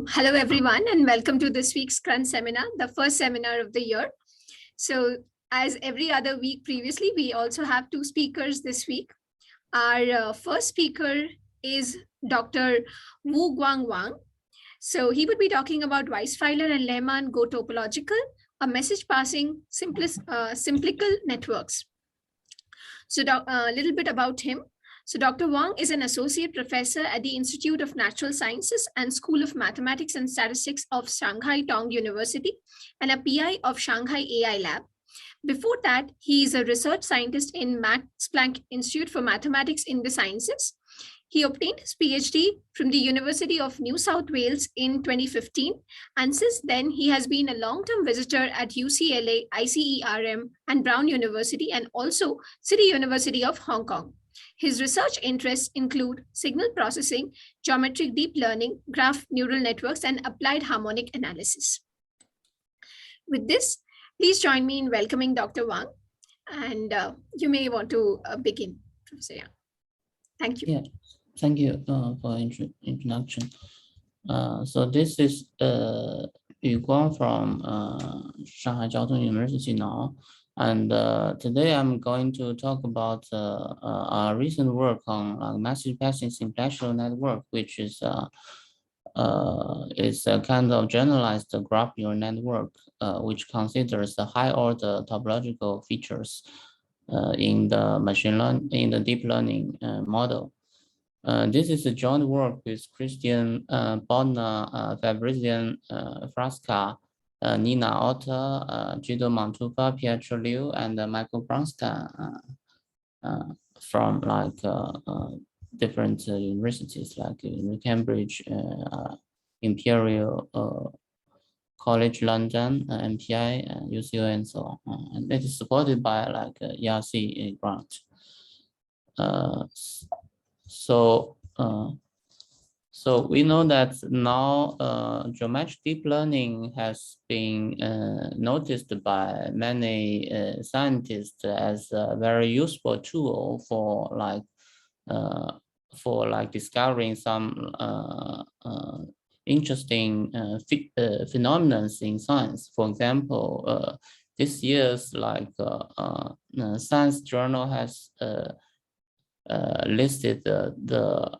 Hello, everyone, and welcome to this week's Scrum seminar, the first seminar of the year. So as every other week previously, we also have two speakers this week. Our first speaker is Dr. Guang Wang. So he would be talking about Weisfeiler and Lehman Go Topological, a message passing simplical networks. So a little bit about him. So Dr. Wang is an associate professor at the Institute of Natural Sciences and School of Mathematics and Statistics of Shanghai Tong University and a PI of Shanghai AI Lab. Before that, he is a research scientist in Max Planck Institute for Mathematics in the Sciences. He obtained his PhD from the University of New South Wales in 2015, and since then he has been a long-term visitor at UCLA, ICERM, and Brown University, and also City University of Hong Kong. His research interests include signal processing, geometric deep learning, graph neural networks, and applied harmonic analysis. With this, please join me in welcoming Dr. Wang, and you may want to begin, Professor Yang. Thank you. Yeah, thank you for introduction. So this is Guang from Shanghai Jiao University now. And today I'm going to talk about our recent work on message passing simplicial network, which is a kind of generalized graph neural network, which considers the high order topological features in the machine learning, in the deep learning model. This is a joint work with Christian Bodnar, Fabrician Frasca, Nina Otter, Guido Mantufa, Pietro Liu, and Michael Brunska from like different universities like Cambridge, Imperial College London, MPI, UCL, and so on. And it is supported by like ERC grant. So we know that now geometric deep learning has been noticed by many scientists as a very useful tool for discovering some interesting phenomena in science. For example, this year's Science Journal has listed the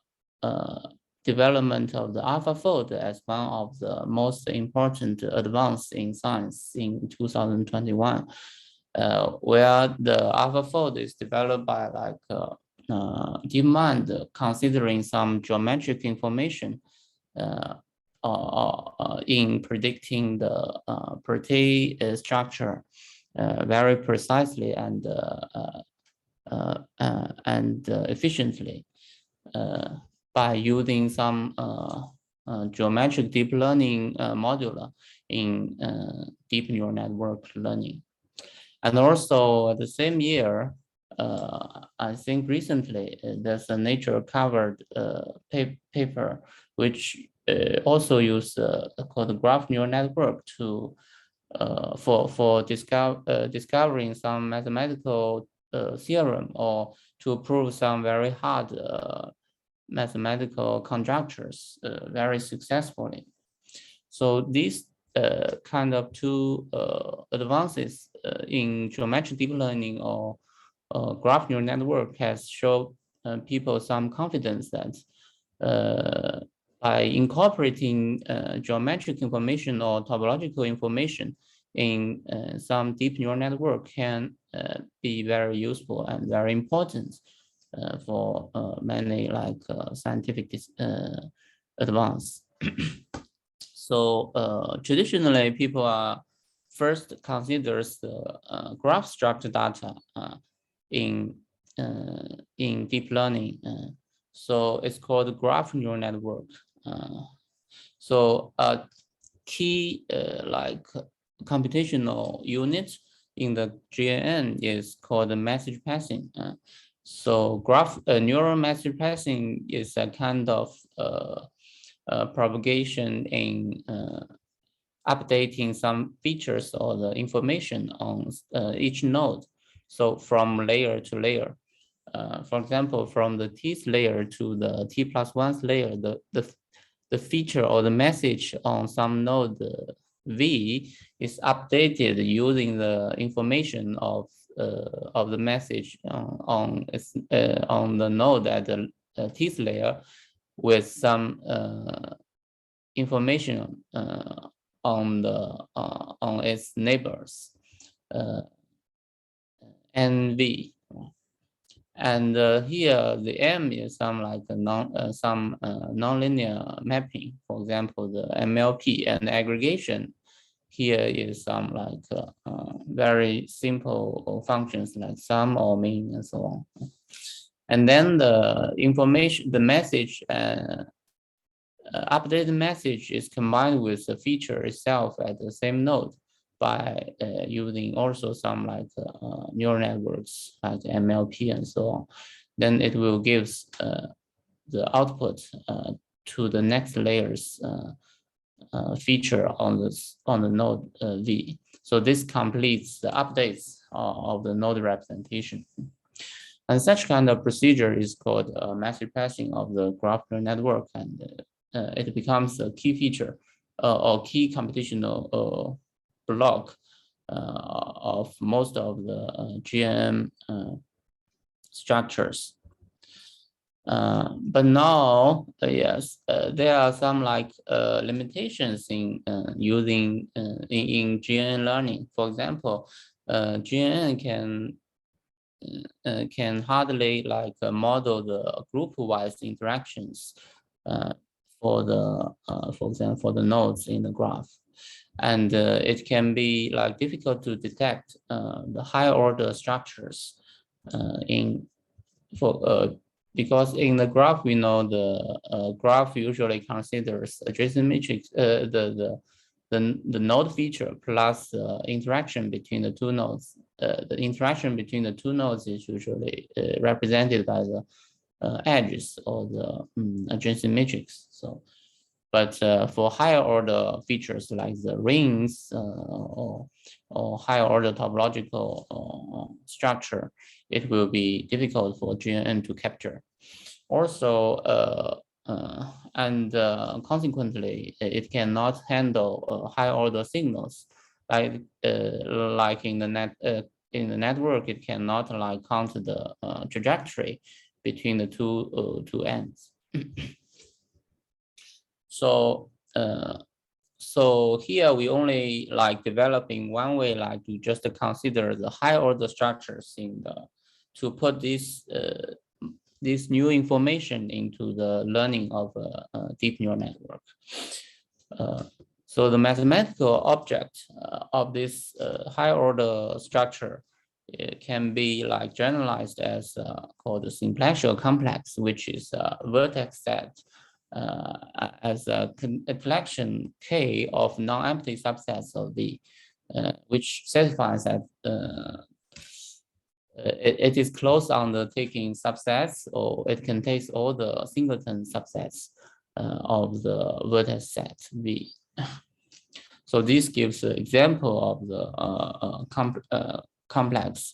development of the AlphaFold as one of the most important advances in science in 2021, where the AlphaFold is developed by DeepMind, considering some geometric information in predicting the protein structure very precisely and efficiently by using some geometric deep learning modular in deep neural network learning. And also the same year, I think recently, there's a Nature covered paper which also used called graph neural network to for discovering some mathematical theorem or to prove some very hard mathematical conjectures very successfully. So these kind of two advances in geometric deep learning or graph neural network has shown people some confidence that by incorporating geometric information or topological information in some deep neural network can be very useful and very important for many scientific advance. So traditionally, people are first considers the graph structure data in deep learning. So it's called graph neural network. So a key computational unit in the GNN is called the message passing. So neural message passing is a kind of propagation in updating some features or the information on each node. So from layer to layer. For example, from the T's layer to the T+1's layer, the the feature or the message on some node V is updated using the information of the message on the node at the Tth layer with some information on its neighbors NV. And here the M is some like a nonlinear mapping. For example, the MLP, and aggregation here is some like very simple functions like sum or min and so on. And then the information, the message, updated message is combined with the feature itself at the same node by using also some like neural networks like MLP and so on. Then it will give the output to the next layer's feature on the node V. So this completes the updates of the node representation. And such kind of procedure is called message passing of the graph neural network, and it becomes a key feature or key computational block of most of the GNN structures. But now, yes, there are some like limitations in using in GNN learning. For example, GNN can hardly like model the group-wise interactions for example, for the nodes in the graph. And it can be like difficult to detect the higher order structures because in the graph we know the graph usually considers adjacent matrix, the node feature plus interaction between the two nodes. The interaction between the two nodes is usually represented by the edges or the adjacent matrix. So, but for higher order features like the rings or higher order topological structure, it will be difficult for GNN to capture. Also, consequently, it cannot handle high order signals like in the network. It cannot like count the trajectory between the two ends. So here we only like developing one way, like to just consider the high order structures to put this new information into the learning of a deep neural network. So the mathematical object of this high order structure, it can be like generalized as called the simplicial complex, which is a vertex set as a collection K of non-empty subsets of V, which satisfies that it is closed on the taking subsets, or it contains all the singleton subsets of the vertex set V. So this gives an example of the complex.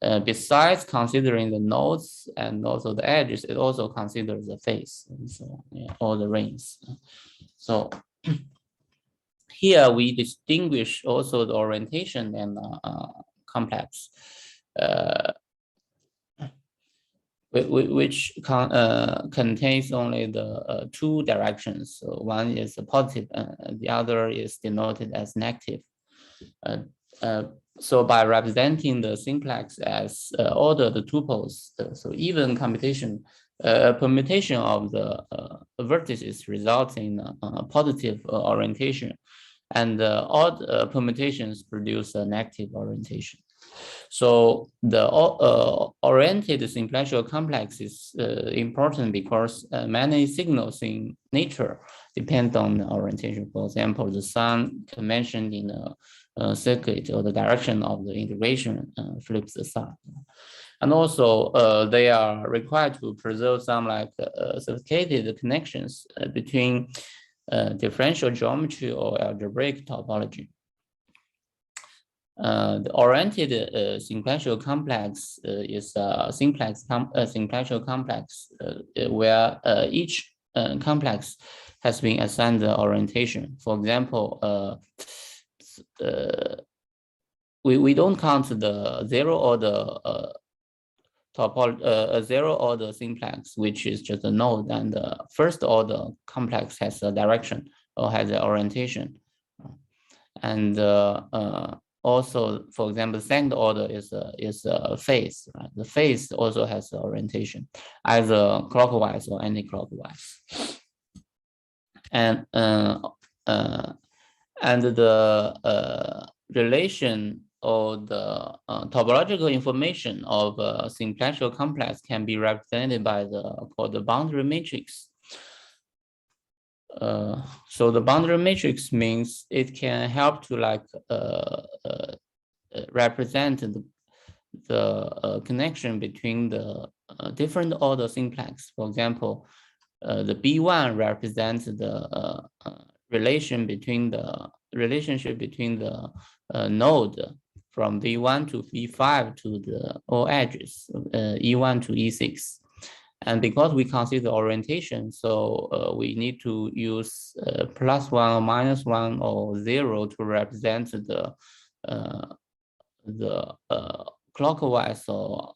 Besides considering the nodes and also the edges, it also considers the face, and so yeah, all the rings. So here we distinguish also the orientation and complex, which contains only the two directions. So one is positive, the other is denoted as negative. So by representing the simplex as ordered tuples, so even permutation of the vertices results in positive orientation, and odd permutations produce a negative orientation. So the oriented simplicial complex is important because many signals in nature depend on the orientation. For example, the sun mentioned in the circuit, or the direction of the integration flips the sun. And also they are required to preserve some like sophisticated connections between differential geometry or algebraic topology. The oriented simplicial complex is a simplicial complex where each complex has been assigned the orientation. For example, we don't count the zero order zero order simplex, which is just a node, and the first order complex has a direction or has an orientation. And also, for example, second order is a phase. Right? The phase also has an orientation, either clockwise or anti-clockwise. And the relation or the topological information of a simplicial complex can be represented by called the boundary matrix. So the boundary matrix means it can help to represent the connection between the different order simplex. For example, the B1 represents the relationship between the node from V1 to V5 to the all edges, E1 to E6. And because we consider orientation, so we need to use +1 or -1 or 0 to represent the clockwise or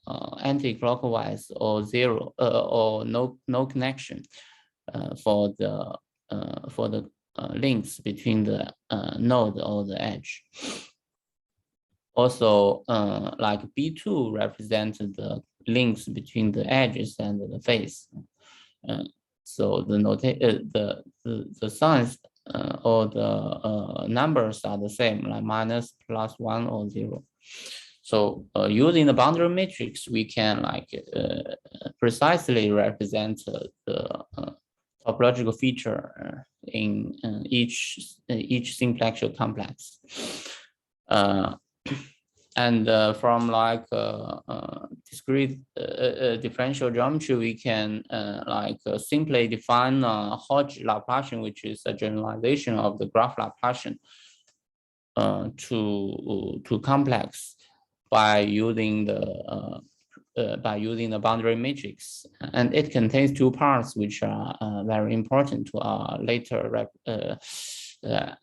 anti-clockwise or 0 or no connection for the links between the node or the edge. Also, like B2 represents the links between the edges and the face. So the signs or the numbers are the same, like minus, +1 or 0. So using the boundary matrix, we can precisely represent the topological feature in each simplicial complex. And from discrete differential geometry, we can simply define Hodge Laplacian, which is a generalization of the graph Laplacian to complex by using the boundary matrix, and it contains two parts which are very important to our later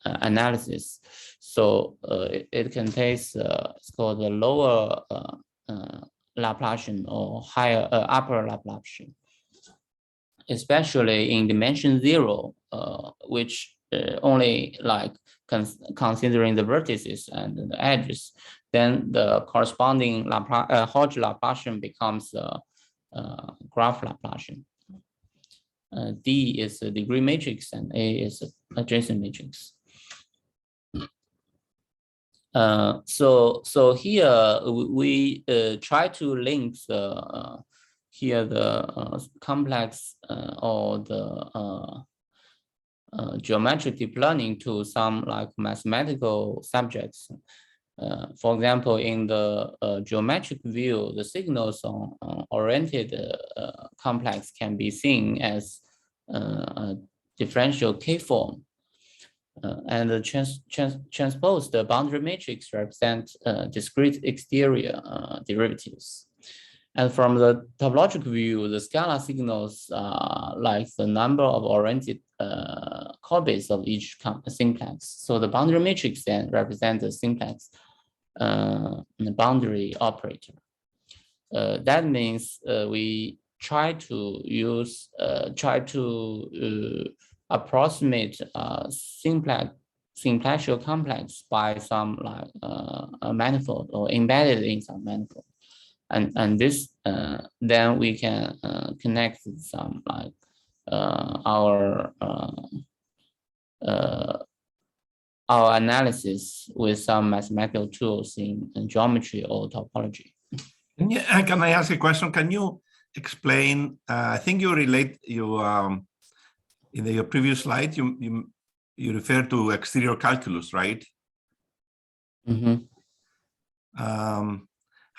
analysis. So it contains it's called the lower Laplacian or higher upper Laplacian, especially in dimension 0, which only considering the vertices and the edges. Then the corresponding Hodge Laplacian becomes graph Laplacian. D is a degree matrix and A is an adjacent matrix. So here we try to link the complex or the geometric deep learning to some mathematical subjects. For example, in the geometric view, the signals on oriented complex can be seen as a differential K form. And the transposed boundary matrix represents discrete exterior derivatives. And from the topological view, the scalar signals are like the number of oriented corbits of each simplex. So the boundary matrix then represents the simplex boundary operator. That means we try to use, approximate simplicial complex by some a manifold or embedded in some manifold. And this then we can connect some our analysis with some mathematical tools in geometry or topology. Can I ask a question? Can you explain? I think you in your previous slide you refer to exterior calculus, right? Mm-hmm.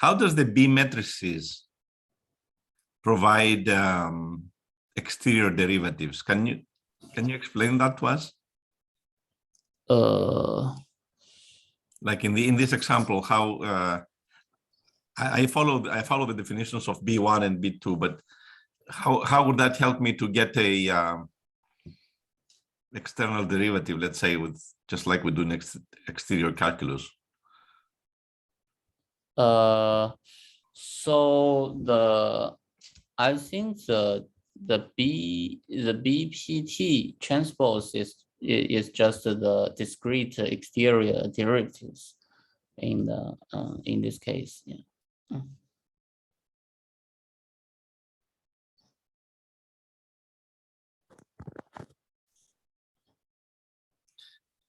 How does the B matrices provide exterior derivatives? Can you explain that to us? Like in this example, how I follow the definitions of B1 and B2, but how would that help me to get a external derivative, let's say, with just like we do next exterior calculus? So I think the BPT transpose is just the discrete exterior derivatives in this case. Yeah.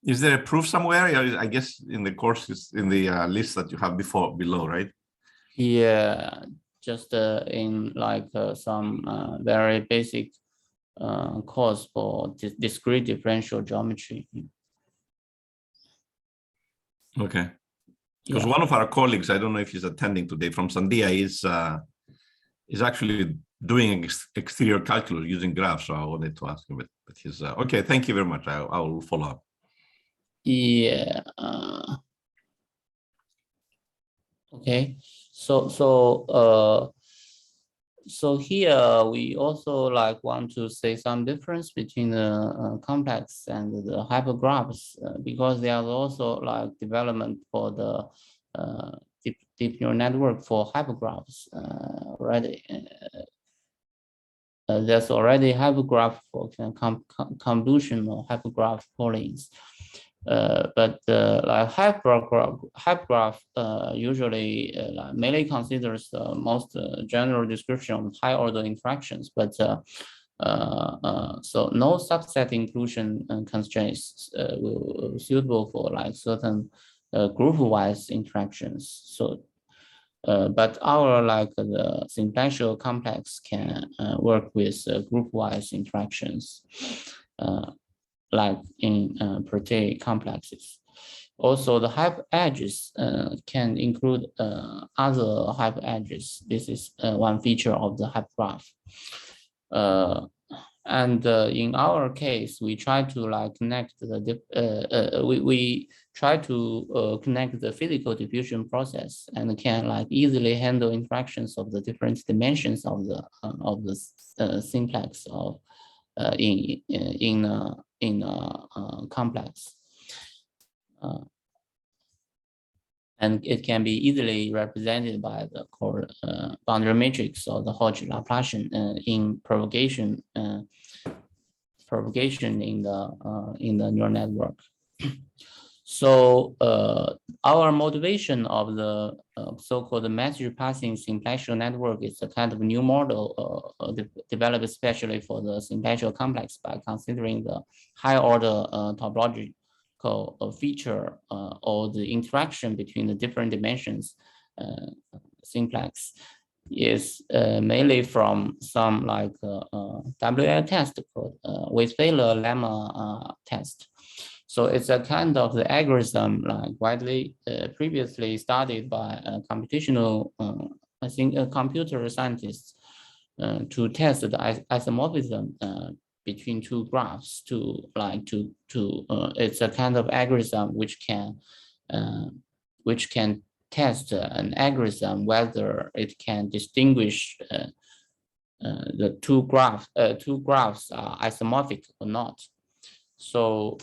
Is there a proof somewhere? I guess in the courses, in the list that you have below, right? Yeah, just in like some very basic course for discrete differential geometry. Okay. Because Yeah. one of our colleagues, I don't know if he's attending today, from Sandia, is actually doing exterior calculus using graphs. So I wanted to ask him, but he's okay. Thank you very much. I will follow up. Yeah. Okay. So here we also like want to say some difference between the complex and the hypergraphs because there are also like development for the deep neural network for hypergraphs already. There's already hypergraph for convolutional hypergraph polyns. But like hypergraph usually mainly considers the most general description of high order interactions, but so no subset inclusion constraints will suitable for like certain group-wise interactions. So but our like the Simplicial complex can work with group-wise interactions. Like in Protea complexes. Also, the hyper edges can include other hyper edges. This is one feature of the hypergraph. And in our case, we try to like connect the we try to connect the physical diffusion process and can like easily handle interactions of the different dimensions of the simplex of in complex. And it can be easily represented by the boundary matrix or the Hodge Laplacian in propagation in the neural network. So our motivation of the so-called message passing simplicial network is a kind of new model developed especially for the simplicial complex by considering the high order topological feature or the interaction between the different dimensions simplex is mainly from some like WL test called Weisfeiler and Lehman test. So it's a kind of the algorithm like widely previously studied by computational, I think, computer scientists to test the isomorphism between two graphs it's a kind of algorithm which can test an algorithm whether it can distinguish the two graphs are isomorphic or not. So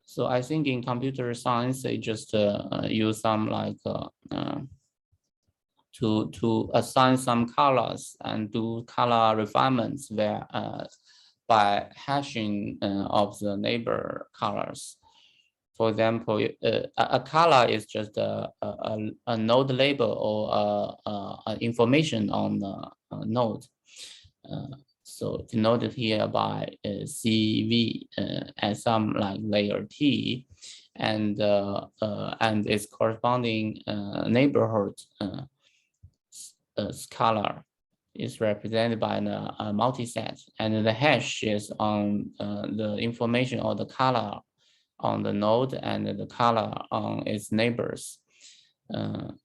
so I think in computer science they just use some like to assign some colors and do color refinements where by hashing of the neighbor colors. For example, a color is just a node label or information on the node. So denoted here by CV and some like layer T, and its corresponding neighborhood scalar is represented by a multiset, and the hash is on the information or the color on the node and the color on its neighbors. And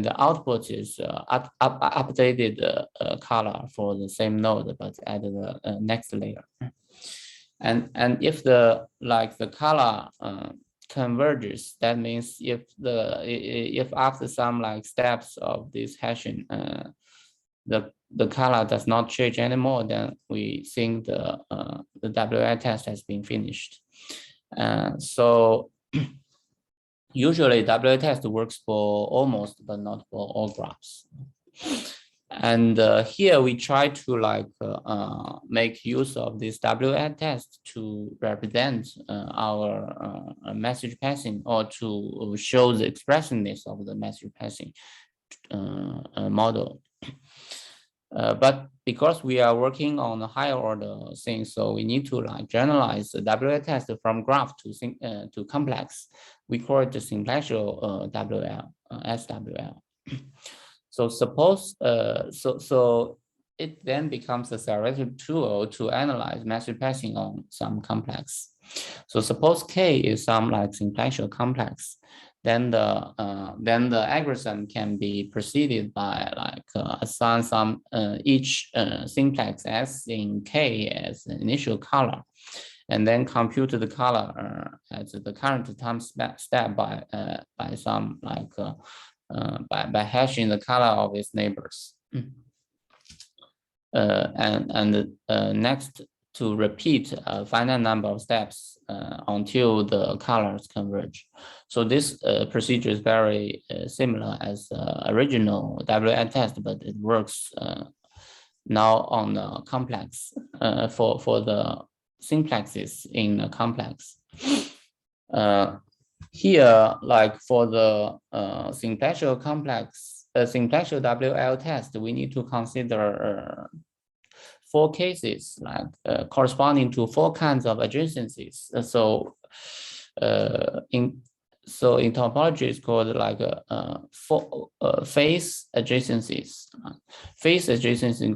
the output is updated color for the same node, but at the next layer. And if the color converges, that means if after some like steps of this hashing, the color does not change anymore, then we think the WI test has been finished. So usually WI test works for almost, but not for all graphs. And here we try to make use of this WI test to represent our message passing, or to show the expressiveness of the message passing model. But because we are working on a higher order thing, so we need to generalize the WI test from graph to complex. We call it the Simplicial SWL. So suppose so it then becomes a theoretical tool to analyze message passing on some complex. So suppose K is some Simplicial complex. Then the algorithm can be preceded by assign some each simplex S in K as an initial color, and then compute the color at the current time step by some by hashing the color of its neighbors. Next, to repeat a finite number of steps until the colors converge. So this procedure is very similar as the original WI test, but it works now on the complex for the simplexes in a complex. Here, for the Simplicial complex, Simplicial WL test, we need to consider 4 cases, corresponding to 4 kinds of adjacencies. So in topology, it's called phase adjacencies. Phase adjacency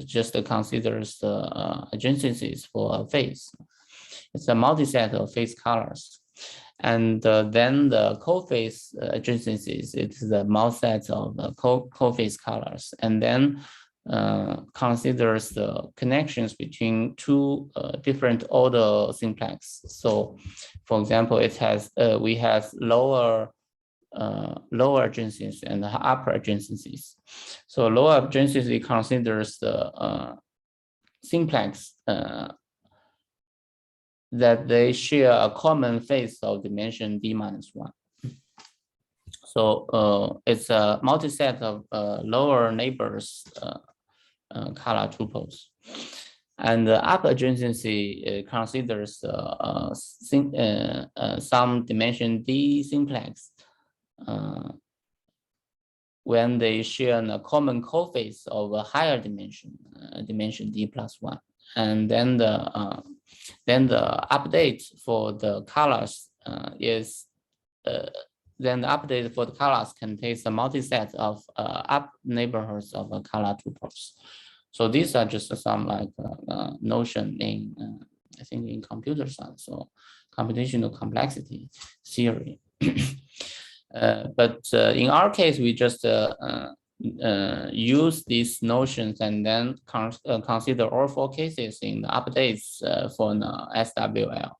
just considers the adjacencies for a phase. It's a multi-set of phase colors. And then the co-phase adjacencies, it's the multi-set of co-phase colors. And then considers the connections between 2 different order simplex. So, for example, it has we have lower adjacencies and upper adjacencies. So lower adjacency considers the simplex that they share a common phase of dimension d-1. So it's a multi-set of lower neighbors color tuples. And the upper adjacency considers some dimension d simplex when they share a common cophase of a higher dimension, dimension d+1. And then the update for the colors is then the update for the colors contains a multi-set of up neighborhoods of color tuples. So these are just some notion in I think in computer science or computational complexity theory. But in our case, we just use these notions and then consider all 4 cases in the updates for the SWL.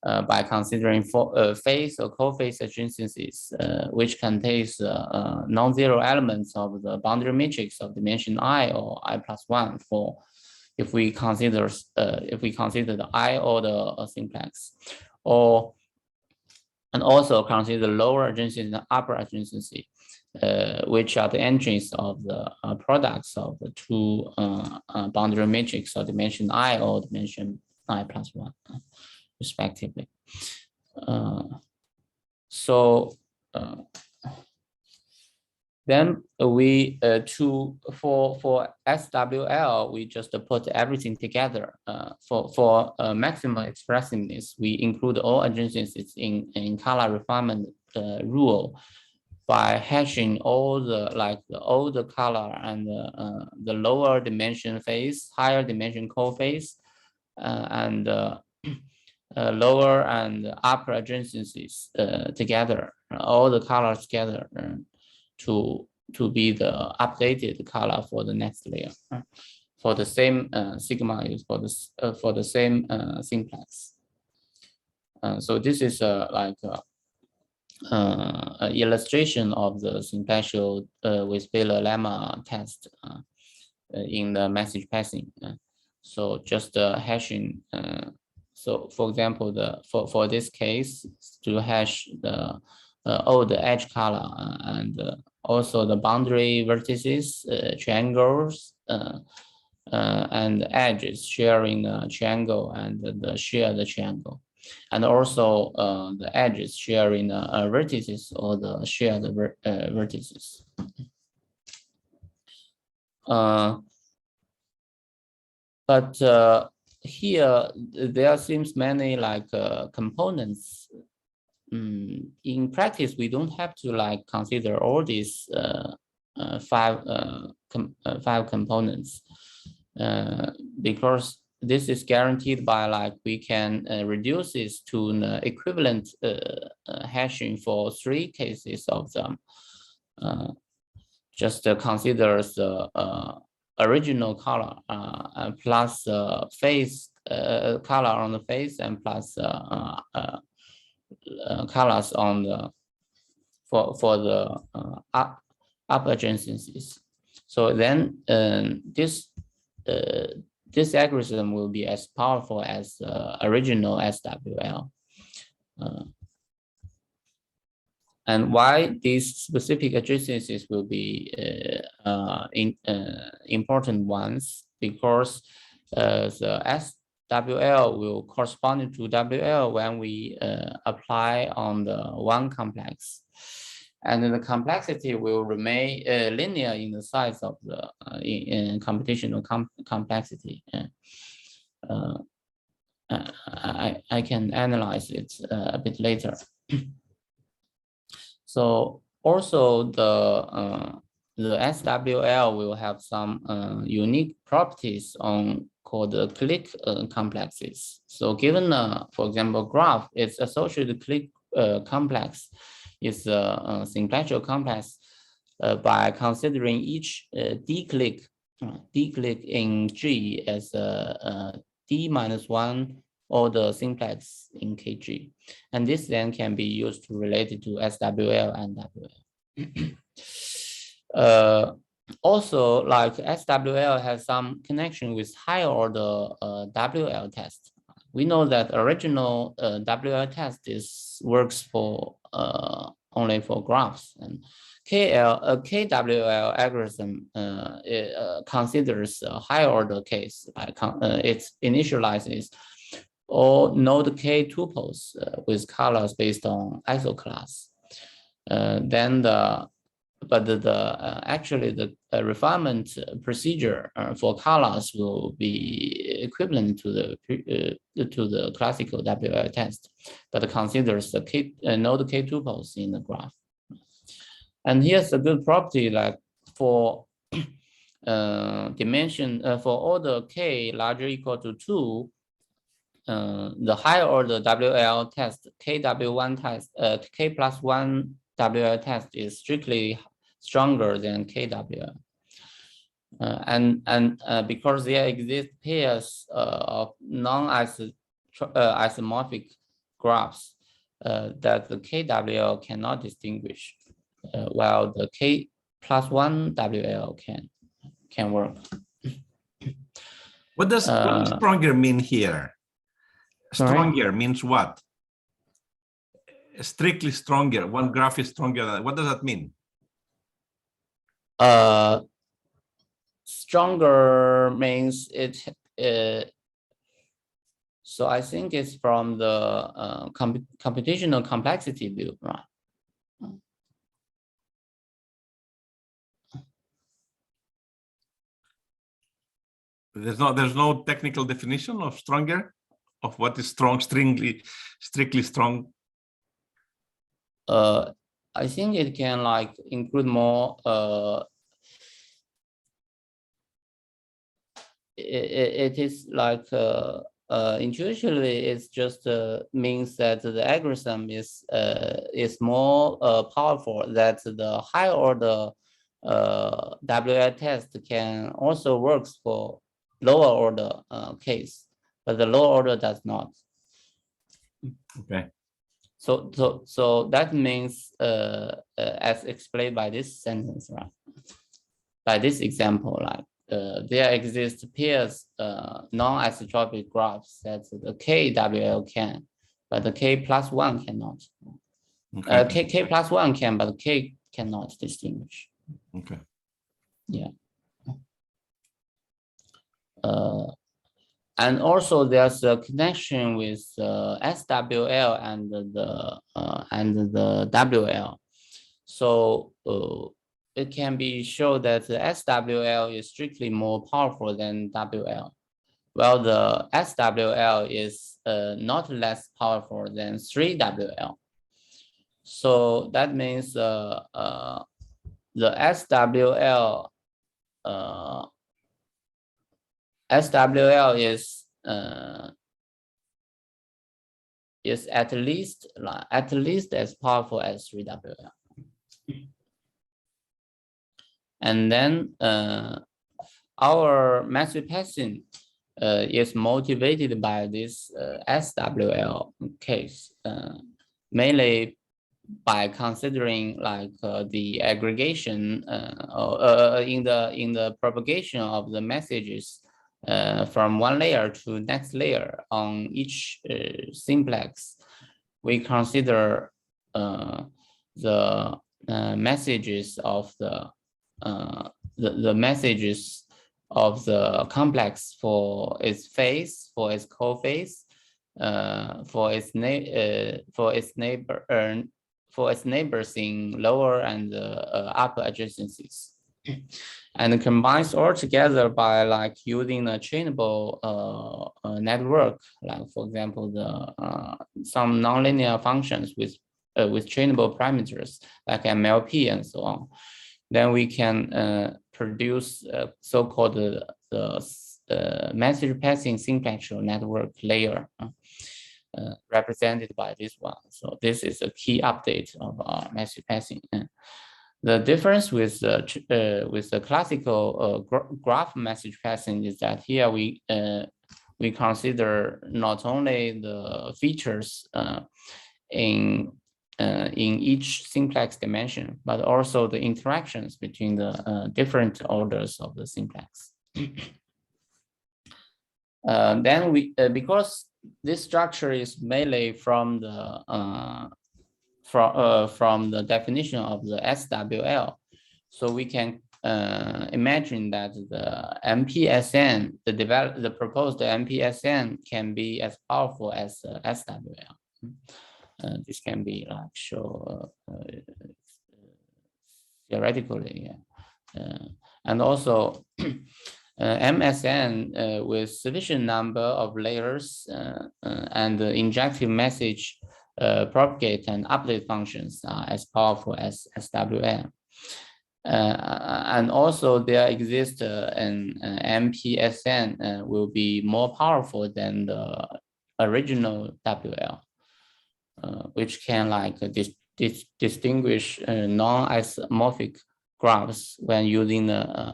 By considering phase or co-phase adjacencies, which contains non-zero elements of the boundary matrix of dimension I or I+1 for if we consider the I order simplex, and also consider lower adjacency and upper adjacency, which are the entries of the products of the 2 boundary matrix of dimension I or dimension I+1. Respectively. Then we for SWL, we just put everything together. For maximum expressiveness, we include all adjacencies in color refinement rule by hashing all the color and the lower dimension phase, higher dimension co-phase, and lower and upper adjacencies together, all the colors together to be the updated color for the next layer for the same sigma is for the same simplex. So this is illustration of the Simplicial Weisfeiler and Lehman test in the message passing. So just hashing. So for example, for this case, to hash all the edge color and also the boundary vertices, triangles, and edges sharing a triangle and the shared triangle, and also the edges sharing vertices or the shared vertices. But here there seems many like components. In practice, we don't have to like consider all these five components because this is guaranteed by like we can reduce this to an equivalent hashing for 3 cases of them. Just consider the original color plus face color on the face and plus colors on the for the up adjacencies. So then this algorithm will be as powerful as the original SWL. And why these specific adjacencies will be important ones? Because the SWL will correspond to WL when we apply on the Wang complex. And the complexity will remain linear in the size of the in computational complexity. I can analyze it a bit later. So also the SWL will have some unique properties on called the clique complexes. So given for example graph, its associated clique complex is a Simplicial complex by considering each d-clique in G as a d-1 order simplex in Kg. And this then can be used to relate it to SWL and WL. Also, like SWL has some connection with higher order WL test. We know that original WL test works for only for graphs, and KWL algorithm considers a higher order case. It initializes all node K tuples with colors based on isoclass. Then actually the refinement procedure for colors will be equivalent to the classical WL test, but considers the node K tuples in the graph. And here's a good property, like for dimension for order K larger or equal to 2. The higher order WL test, KW1 test, K plus 1 WL test is strictly stronger than KWL. And because there exist pairs of non-isomorphic graphs that the KWL cannot distinguish, while the K plus 1 WL can work. What does stronger mean here? Stronger means what? Strictly stronger. One graph is stronger than. What does that mean? Stronger means it. So I think it's from the computational complexity view, right? There's no technical definition of stronger, of what is strong, strictly strong. I think it can like include more. It is like intuitively, it's just means that the algorithm is more powerful. That the higher order WL test can also works for lower order case, but the lower order does not. Okay. So that means as explained by this sentence, right? By this example, like there exist pairs non-isotropic graphs that the KWL can, but the K plus 1 cannot. Okay. K plus 1 can, but K cannot distinguish. Okay. Yeah. And also there's a connection with SWL and the WL. So it can be shown that the SWL is strictly more powerful than WL, while the SWL is not less powerful than 3WL. So that means the SWL is at least as powerful as 3WL. And then our massive passing is motivated by this SWL case, mainly by considering like the aggregation in the propagation of the messages from one layer to next layer on each simplex. We consider the messages of the messages of the complex for its phase, for its cophase, for its neighbors in lower and upper adjacencies, and combines all together by like using a chainable network, like for example some nonlinear functions with chainable parameters like MLP and so on. Then we can produce so-called the message passing simplicial network layer represented by this one. So this is a key update of our message passing. The difference with the classical graph message passing is that here we consider not only the features in each simplex dimension, but also the interactions between the different orders of the simplex. Then we, because this structure is mainly from the definition of the SWL, so we can imagine that the MPSN, the proposed MPSN, can be as powerful as SWL. This can be like show theoretically, yeah. And also MSN with sufficient number of layers and the injective message propagate and update functions are as powerful as SWL. And also there exists an MPSN will be more powerful than the original WL. Which can like distinguish non-isomorphic graphs when using,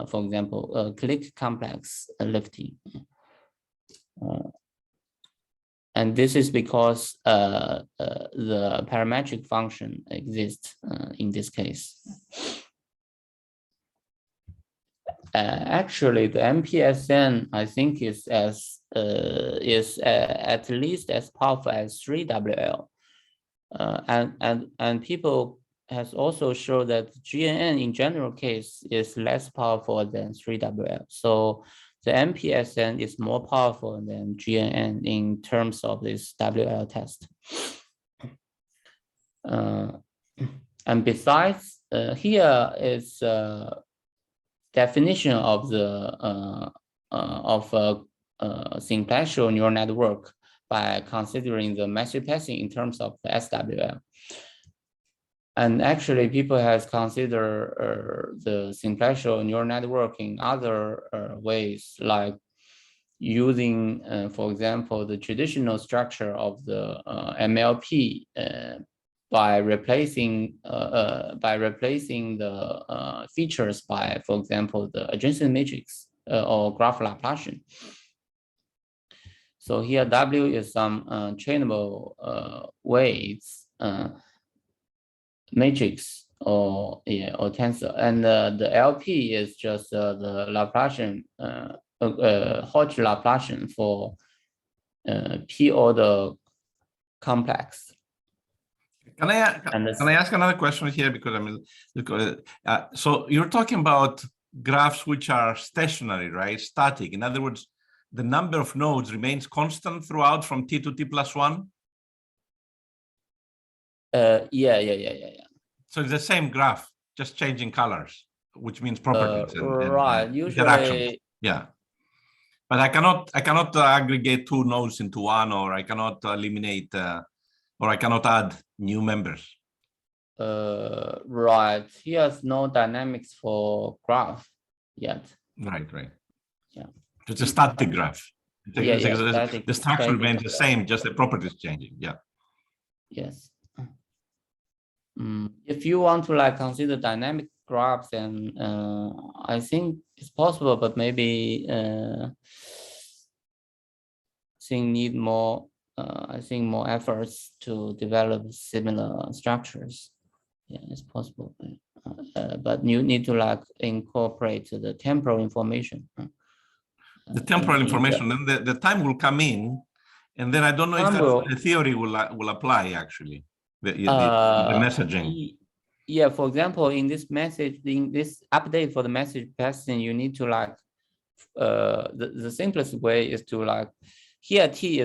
for example, click complex lifting. And this is because the parametric function exists in this case. Actually, the MPSN I think is at least as powerful as 3WL. And people has also shown that GNN in general case is less powerful than 3WL. So the MPSN is more powerful than GNN in terms of this WL test. And besides, here is definition of the simplicial neural network by considering the message passing in terms of the SWL. And actually, people have considered the simplicial neural network in other ways, like using, for example, the traditional structure of the MLP by replacing the features by, for example, the adjacent matrix or graph Laplacian. So here W is some trainable weights matrix or tensor, and the LP is just the Laplacian, Hodge Laplacian for p order complex. Can I ask another question here? Because I mean, so you're talking about graphs which are stationary, right? Static. In other words, the number of nodes remains constant throughout from t to t plus 1? Yeah. So it's the same graph, just changing colors, which means properties right. Usually, yeah. But I cannot aggregate two nodes into one, or I cannot eliminate, or I cannot add new members. Right. Here's no dynamics for graph yet. Right. Yeah. It's a static graph. Static, the structure remains the same, just the properties changing. Yeah. Yes. If you want to like consider dynamic graphs, then I think it's possible, but maybe need more. I think more efforts to develop similar structures. Yeah, it's possible, but you need to like incorporate the temporal information. The temporal information, then the time will come in, and then I don't know if the theory will apply actually. The messaging. Yeah, for example, in this update for the message passing, you need to like the simplest way is to like, here t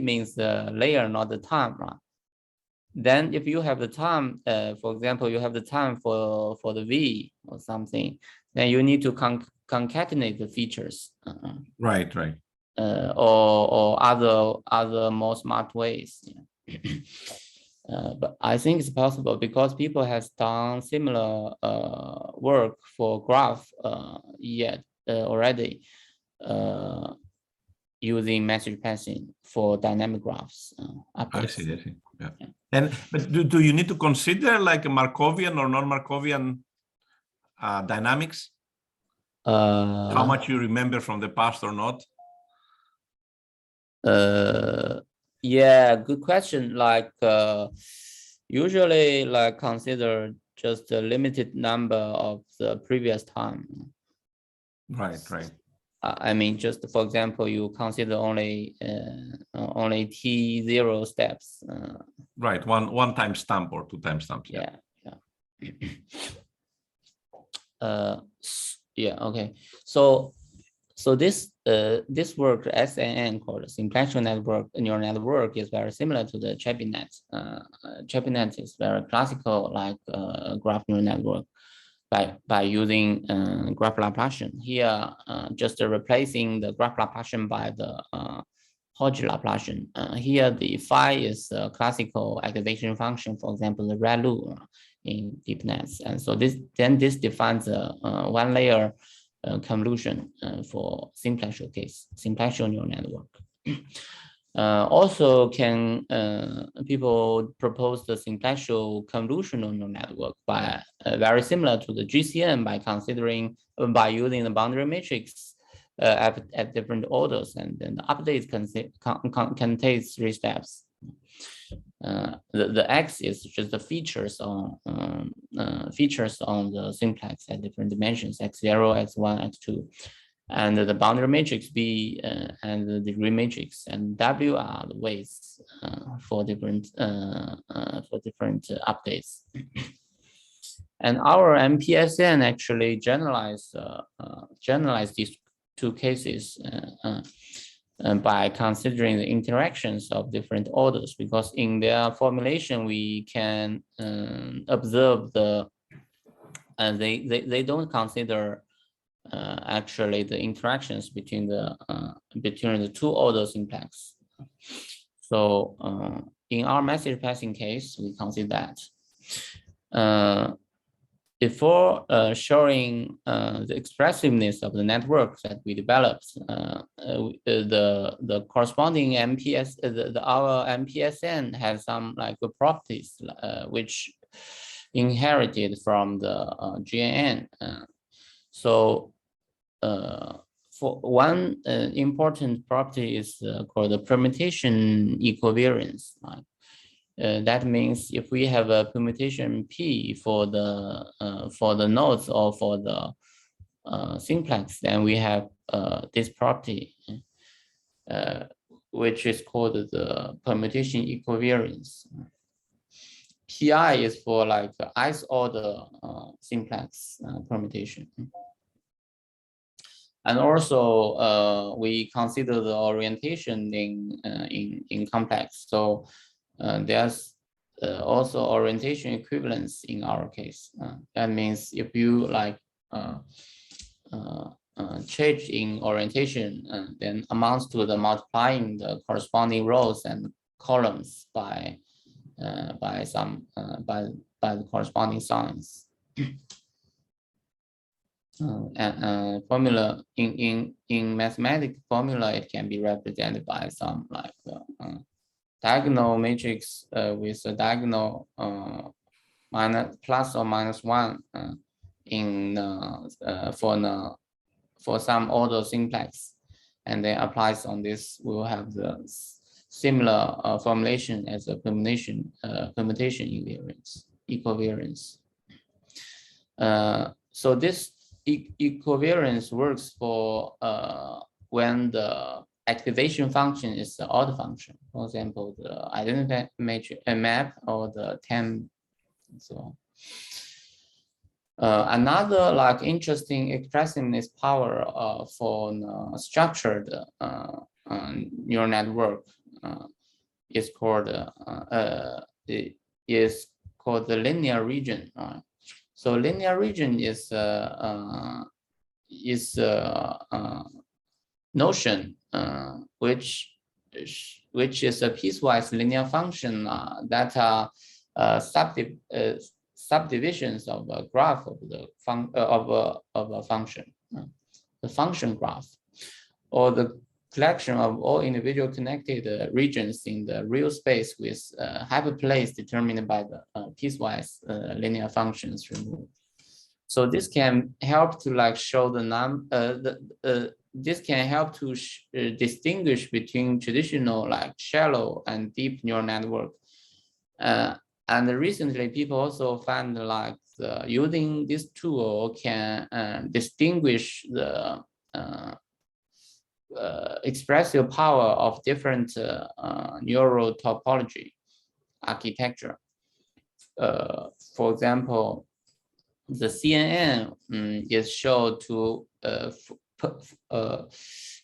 means the layer, not the time, right? Then if you have the time, for example, you have the time for the v or something, then you need to concatenate the features. Right. Or other more smart ways. Yeah. But I think it's possible because people have done similar work for graph already using message passing for dynamic graphs. I see. Yeah. But do you need to consider like a Markovian or non-Markovian dynamics? How much you remember from the past or not? Yeah, good question. Like usually like consider just a limited number of the previous time. Right. I mean, just for example, you consider only T0 steps. Right, one time stamp or two time stamps. Yeah. Yeah. Okay. So this work, SNN, called Simplicial neural network, is very similar to the CheBNet. CheBNet is very classical, like graph neural network by using graph Laplacian. Here, just replacing the graph Laplacian by the Hodge Laplacian. Here, the phi is a classical aggregation function, for example, the ReLU in deep nets. And so this defines a one layer convolution for Simplicial case, Simplicial neural network. Also, people propose the Simplicial convolutional neural network by very similar to the GCN by using the boundary matrix at different orders, and then the updates can take 3 steps. The X is just the features on the simplex at different dimensions, x0, x1, x2, and the boundary matrix B and the degree matrix, and W are the weights for different updates. And our MPSN actually generalize these 2 cases by considering the interactions of different orders, because in their formulation we can observe they don't consider actually the interactions between the 2 order simplex. So in our message passing case, we consider that. Before showing the expressiveness of the network that we developed, the corresponding MPS, our MPSN has some like properties which inherited from the GNN. So for one important property is called the permutation equivariance. Right? That means if we have a permutation P for the nodes or for the simplex, then we have this property, which is called the permutation equivariance. PI is for like ith order simplex permutation. And also we consider the orientation in complex. So there's also orientation equivalence in our case. That means if you like change in orientation, then amounts to the multiplying the corresponding rows and columns by the corresponding signs. Formula in mathematical formula, it can be represented by some like diagonal matrix with a diagonal minus plus or minus 1 in for some order simplex, and then applies on this, we'll have the similar formulation as a permutation equivariance. So this equivariance works for when the activation function is the odd function. For example, the identity matrix map or the temp. So another like interesting expressiveness power for structured neural network is called the linear region. So linear region is notion which is a piecewise linear function that are subdivisions of a graph of the of a function, the function graph, or the collection of all individual connected regions in the real space with hyperplanes determined by the piecewise linear functions removed. So this can help to like show the this can help to distinguish between traditional like shallow and deep neural network. And recently, people also find like using this tool can distinguish the expressive power of different neural topology architecture. For example, the CNN is shown to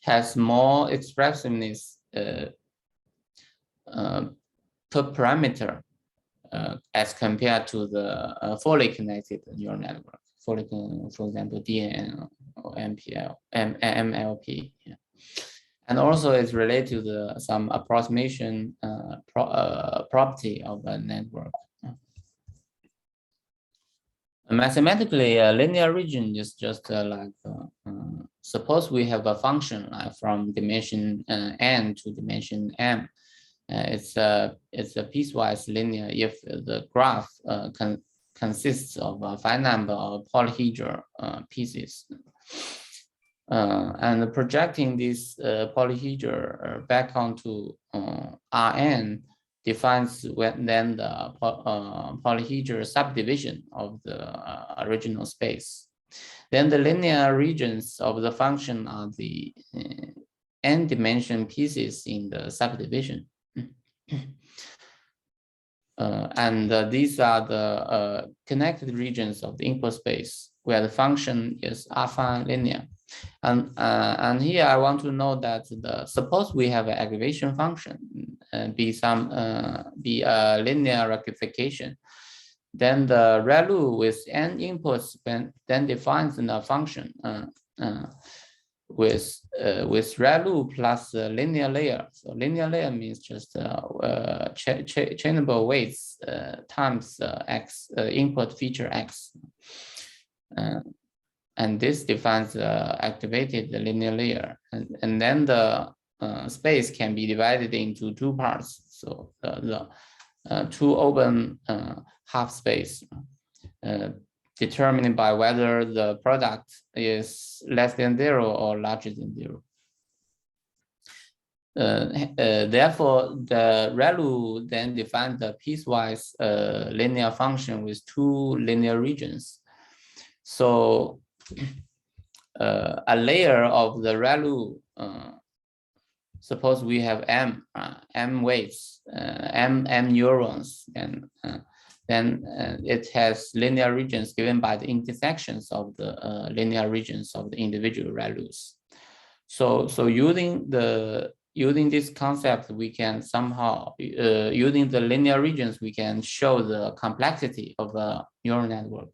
has more expressiveness per parameter as compared to the fully connected neural network, for example, DNN or MLP. Yeah. And also it's related to some approximation property of a network. Mathematically, a linear region is just like, suppose we have a function from dimension n to dimension m. It's a piecewise linear if the graph consists of a finite number of polyhedral pieces. And projecting this polyhedral back onto Rn defines then the polyhedral subdivision of the original space. Then the linear regions of the function are the n-dimension pieces in the subdivision. And these are the connected regions of the input space where the function is affine linear. And here I want to know that suppose we have an aggregation function be a linear rectification, then the ReLU with n inputs then defines the function with ReLU plus linear layer. So linear layer means just chainable weights times x input feature x. And this defines the activated linear layer. And then the space can be divided into two parts. So the two open half space determined by whether the product is less than 0 or larger than 0. Therefore, the ReLU then defines the piecewise linear function with two linear regions. So a layer of the ReLU, suppose we have m waves, m neurons, and then it has linear regions given by the intersections of the linear regions of the individual ReLUs. So using this concept, we can somehow, using the linear regions, we can show the complexity of a neural network.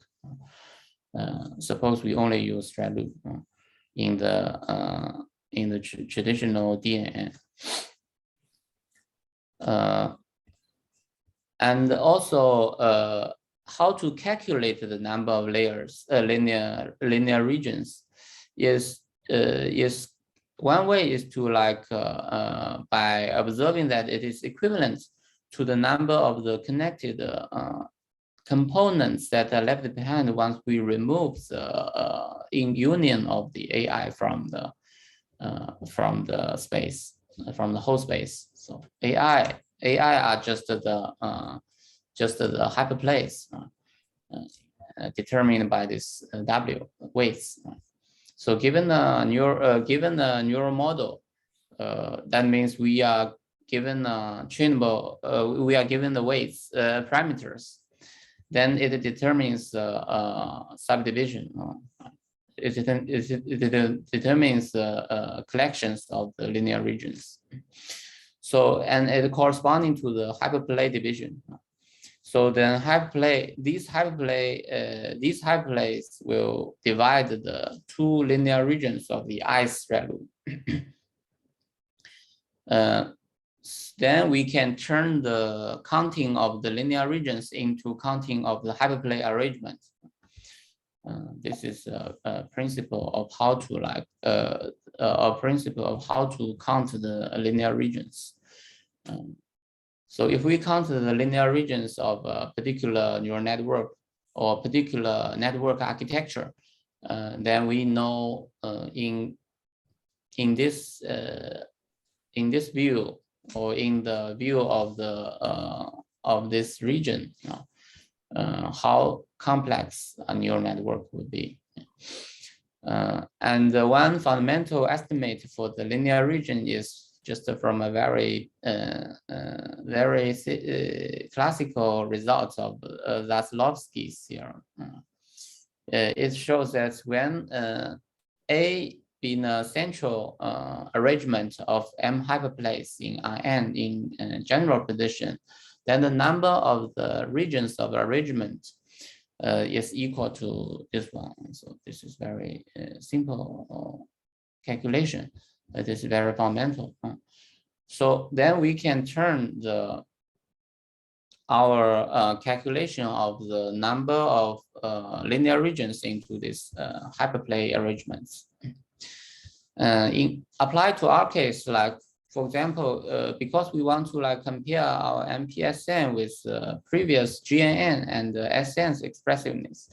Suppose we only use ReLU in the traditional DNN. And also how to calculate the number of layers, linear regions is one way is to by observing that it is equivalent to the number of the connected components that are left behind once we remove the in union of the AI from the space, from the whole space. So AI are just the hyperplanes determined by this W weights. So given a neural model, that means we are given trainable, we are given the weights parameters. Then it determines subdivision. It determines collections of the linear regions. So, and it corresponding to the hyperplay division. So then these hyperplays will divide the two linear regions of the ice ReLU. Then we can turn the counting of the linear regions into counting of the hyperplay arrangement. This is a principle of how to count the linear regions. So if we count the linear regions of a particular neural network or particular network architecture, then we know in this view, or in the view of this region, how complex a neural network would be. And the one fundamental estimate for the linear region is just from a very classical result of Zaslavsky's theorem. It shows that when A being a central arrangement of M hyperplanes in Rn in general position, then the number of the regions of arrangement is equal to this one. So this is very simple calculation. It is very fundamental. So then we can turn our calculation of the number of linear regions into this hyperplay arrangements. Applied to our case, like for example, because we want to compare our MPSN with previous GNN and SN's expressiveness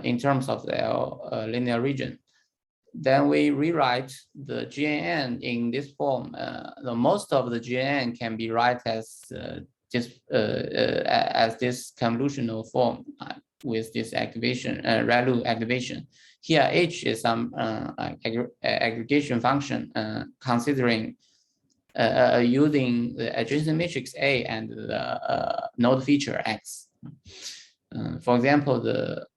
in terms of their linear region, then we rewrite the GNN in this form. The most of the GNN can be write as this convolutional form with this activation, ReLU activation. Here, H is some aggregation function considering using the adjacent matrix A and the node feature X. For example, the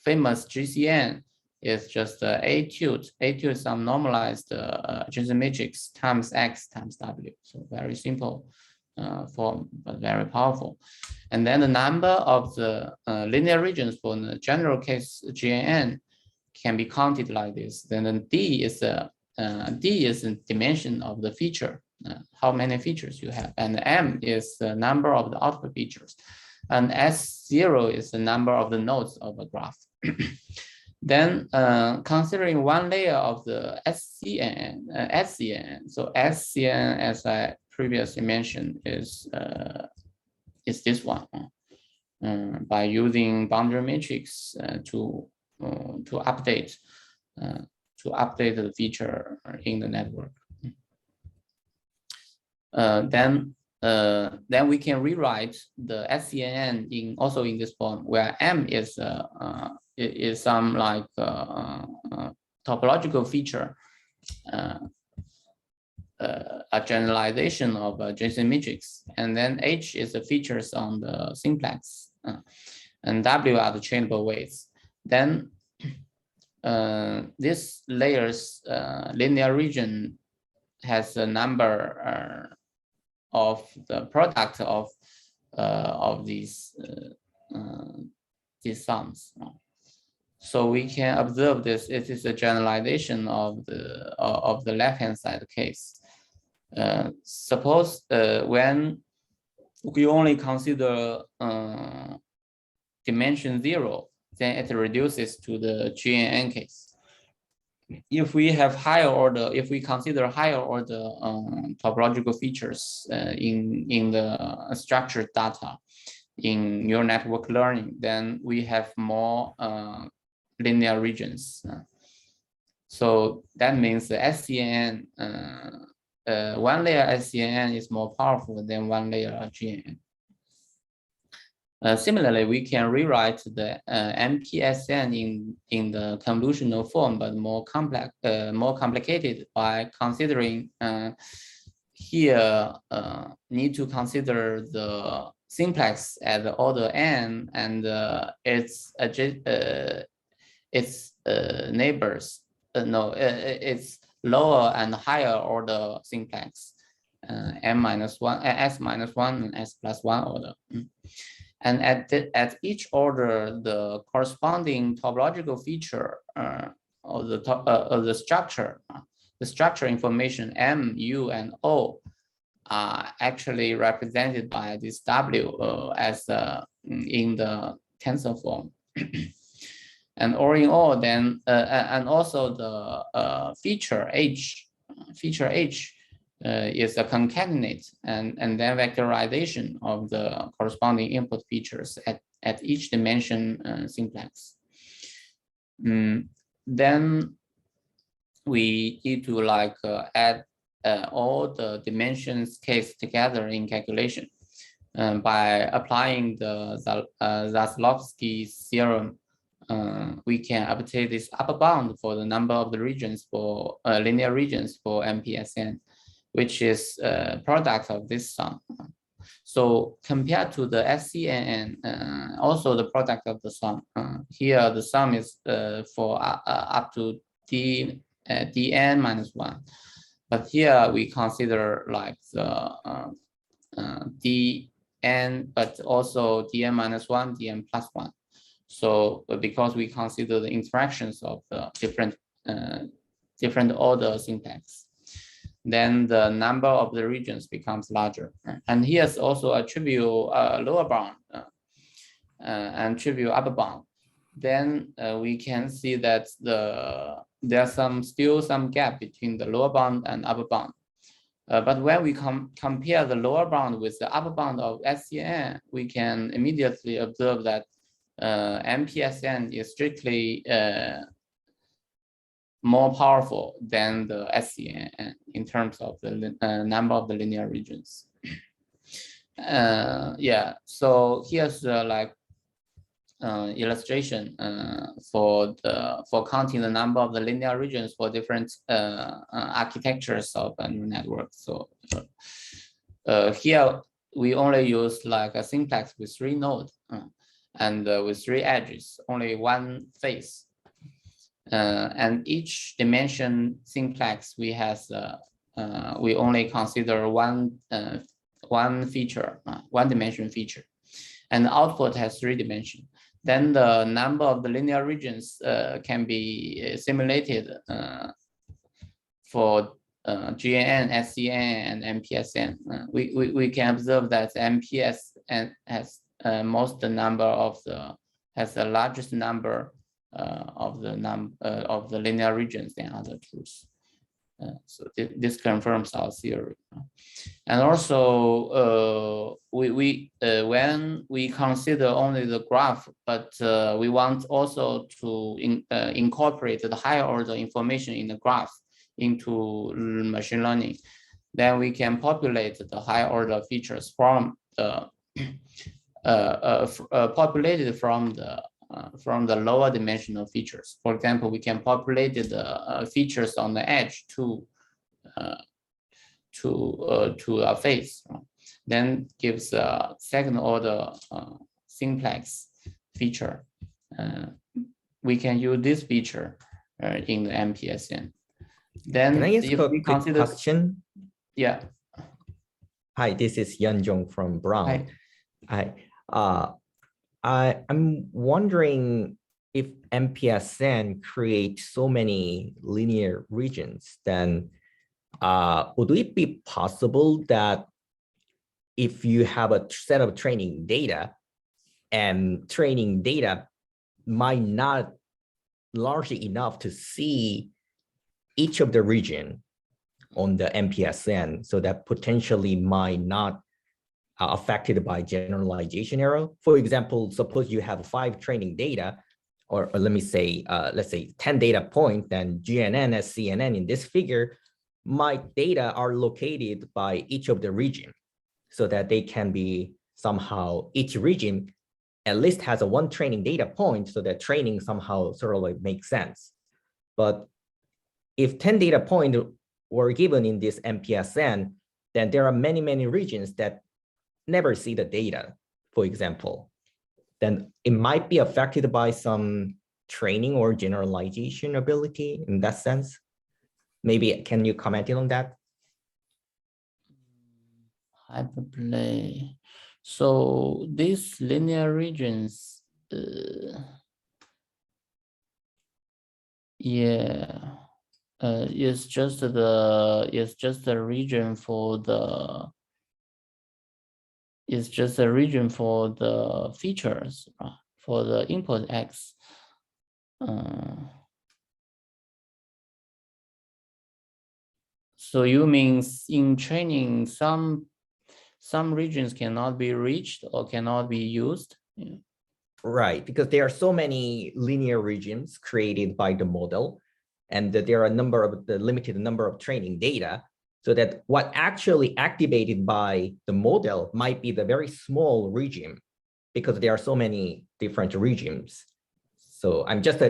famous GCN is just A tilde. A tilde is some normalized adjacent matrix times X times W. So very simple form, but very powerful. And then the number of the linear regions for the general case GNN can be counted like this. Then the D is the dimension of the feature, how many features you have, and M is the number of the output features, and S0 is the number of the nodes of a graph. Then considering one layer of the SCN, so SCN, as I previously mentioned, is this one. By using boundary matrix to update update the feature in the network. Then we can rewrite the SCN also in this form, where M is some like topological feature, a generalization of a JSON matrix, and then H is the features on the simplex, and W are the trainable weights. Then this layer's linear region has a number of the product of these sums. So we can observe this. It is a generalization of the left-hand side case. Suppose when we only consider dimension 0, then it reduces to the GNN case. If we have higher order, if we consider higher order topological features in the structured data in neural network learning, then we have more linear regions. So that means the SCN, one layer SCN is more powerful than one layer GNN. Similarly, we can rewrite the MPSN in the convolutional form, but more complicated by considering here need to consider the simplex at the order n and its neighbors. Its lower and higher order simplex, m-1, s-1, and s+1 order. And at each order, the corresponding topological feature of the structure information M, U, and O are actually represented by this W as in the tensor form. And all in all, then and also the feature H is a concatenate and then vectorization of the corresponding input features at each dimension simplex. Then we need to like add all the dimensions case together in calculation by applying the Zaslovsky theorem. We can obtain this upper bound for the number of the regions for linear regions for MPSN, which is a product of this sum. So compared to the SCNN, also the product of the sum. Here the sum is for up to dn minus 1. But here we consider like the dn, but also dn minus 1, dn plus 1. So because we consider the interactions of the different order syntax, then the number of the regions becomes larger. And here's also a trivial lower bound and trivial upper bound. Then we can see that there's still some gap between the lower bound and upper bound. But when we compare the lower bound with the upper bound of SCN, we can immediately observe that MPSN is strictly more powerful than the SCN in terms of the number of the linear regions. Yeah, so here's like illustration for counting the number of the linear regions for different architectures of a neural network. So here we only use like a simplex with 3 nodes and with 3 edges, only 1 face. And each dimension simplex we only consider one feature, 1 dimension feature, and the output has 3 dimensions. Then the number of the linear regions can be simulated for GNN, SCN, and MPSN. We can observe that MPSN has the largest number of the linear regions than other tools. So this confirms our theory. And also, when we consider only the graph, but we want also to incorporate the higher order information in the graph into machine learning, then we can populate the higher order features from the populated from the lower dimensional features. For example, we can populate the features on the edge to a face, then gives a second order simplex feature. We can use this feature in the MPSN. Then can I ask if a we quick consider, question? Yeah. Hi, this is Jong from Brown. Hi. I'm wondering if MPSN creates so many linear regions, then would it be possible that if you have a set of training data and training data might not largely enough to see each of the region on the MPSN, so that potentially might not affected by generalization error? For example, suppose you have 5 training data, or let me say, let's say 10 data points, then GNN as CNN in this figure, my data are located by each of the region, so that they can be somehow, each region at least has a 1 training data point, so that training somehow sort of like makes sense. But if 10 data points were given in this MPSN, then there are many, many regions that never see the data, for example. Then it might be affected by some training or generalization ability in that sense. Maybe, can you comment on that? Hyperplay. So these linear regions, it's just a region for the features, for the input X. So you mean in training some regions cannot be reached or cannot be used? Yeah. Right, because there are so many linear regions created by the model, and that there are the limited number of training data, so that what actually activated by the model might be the very small region, because there are so many different regions. So I'm just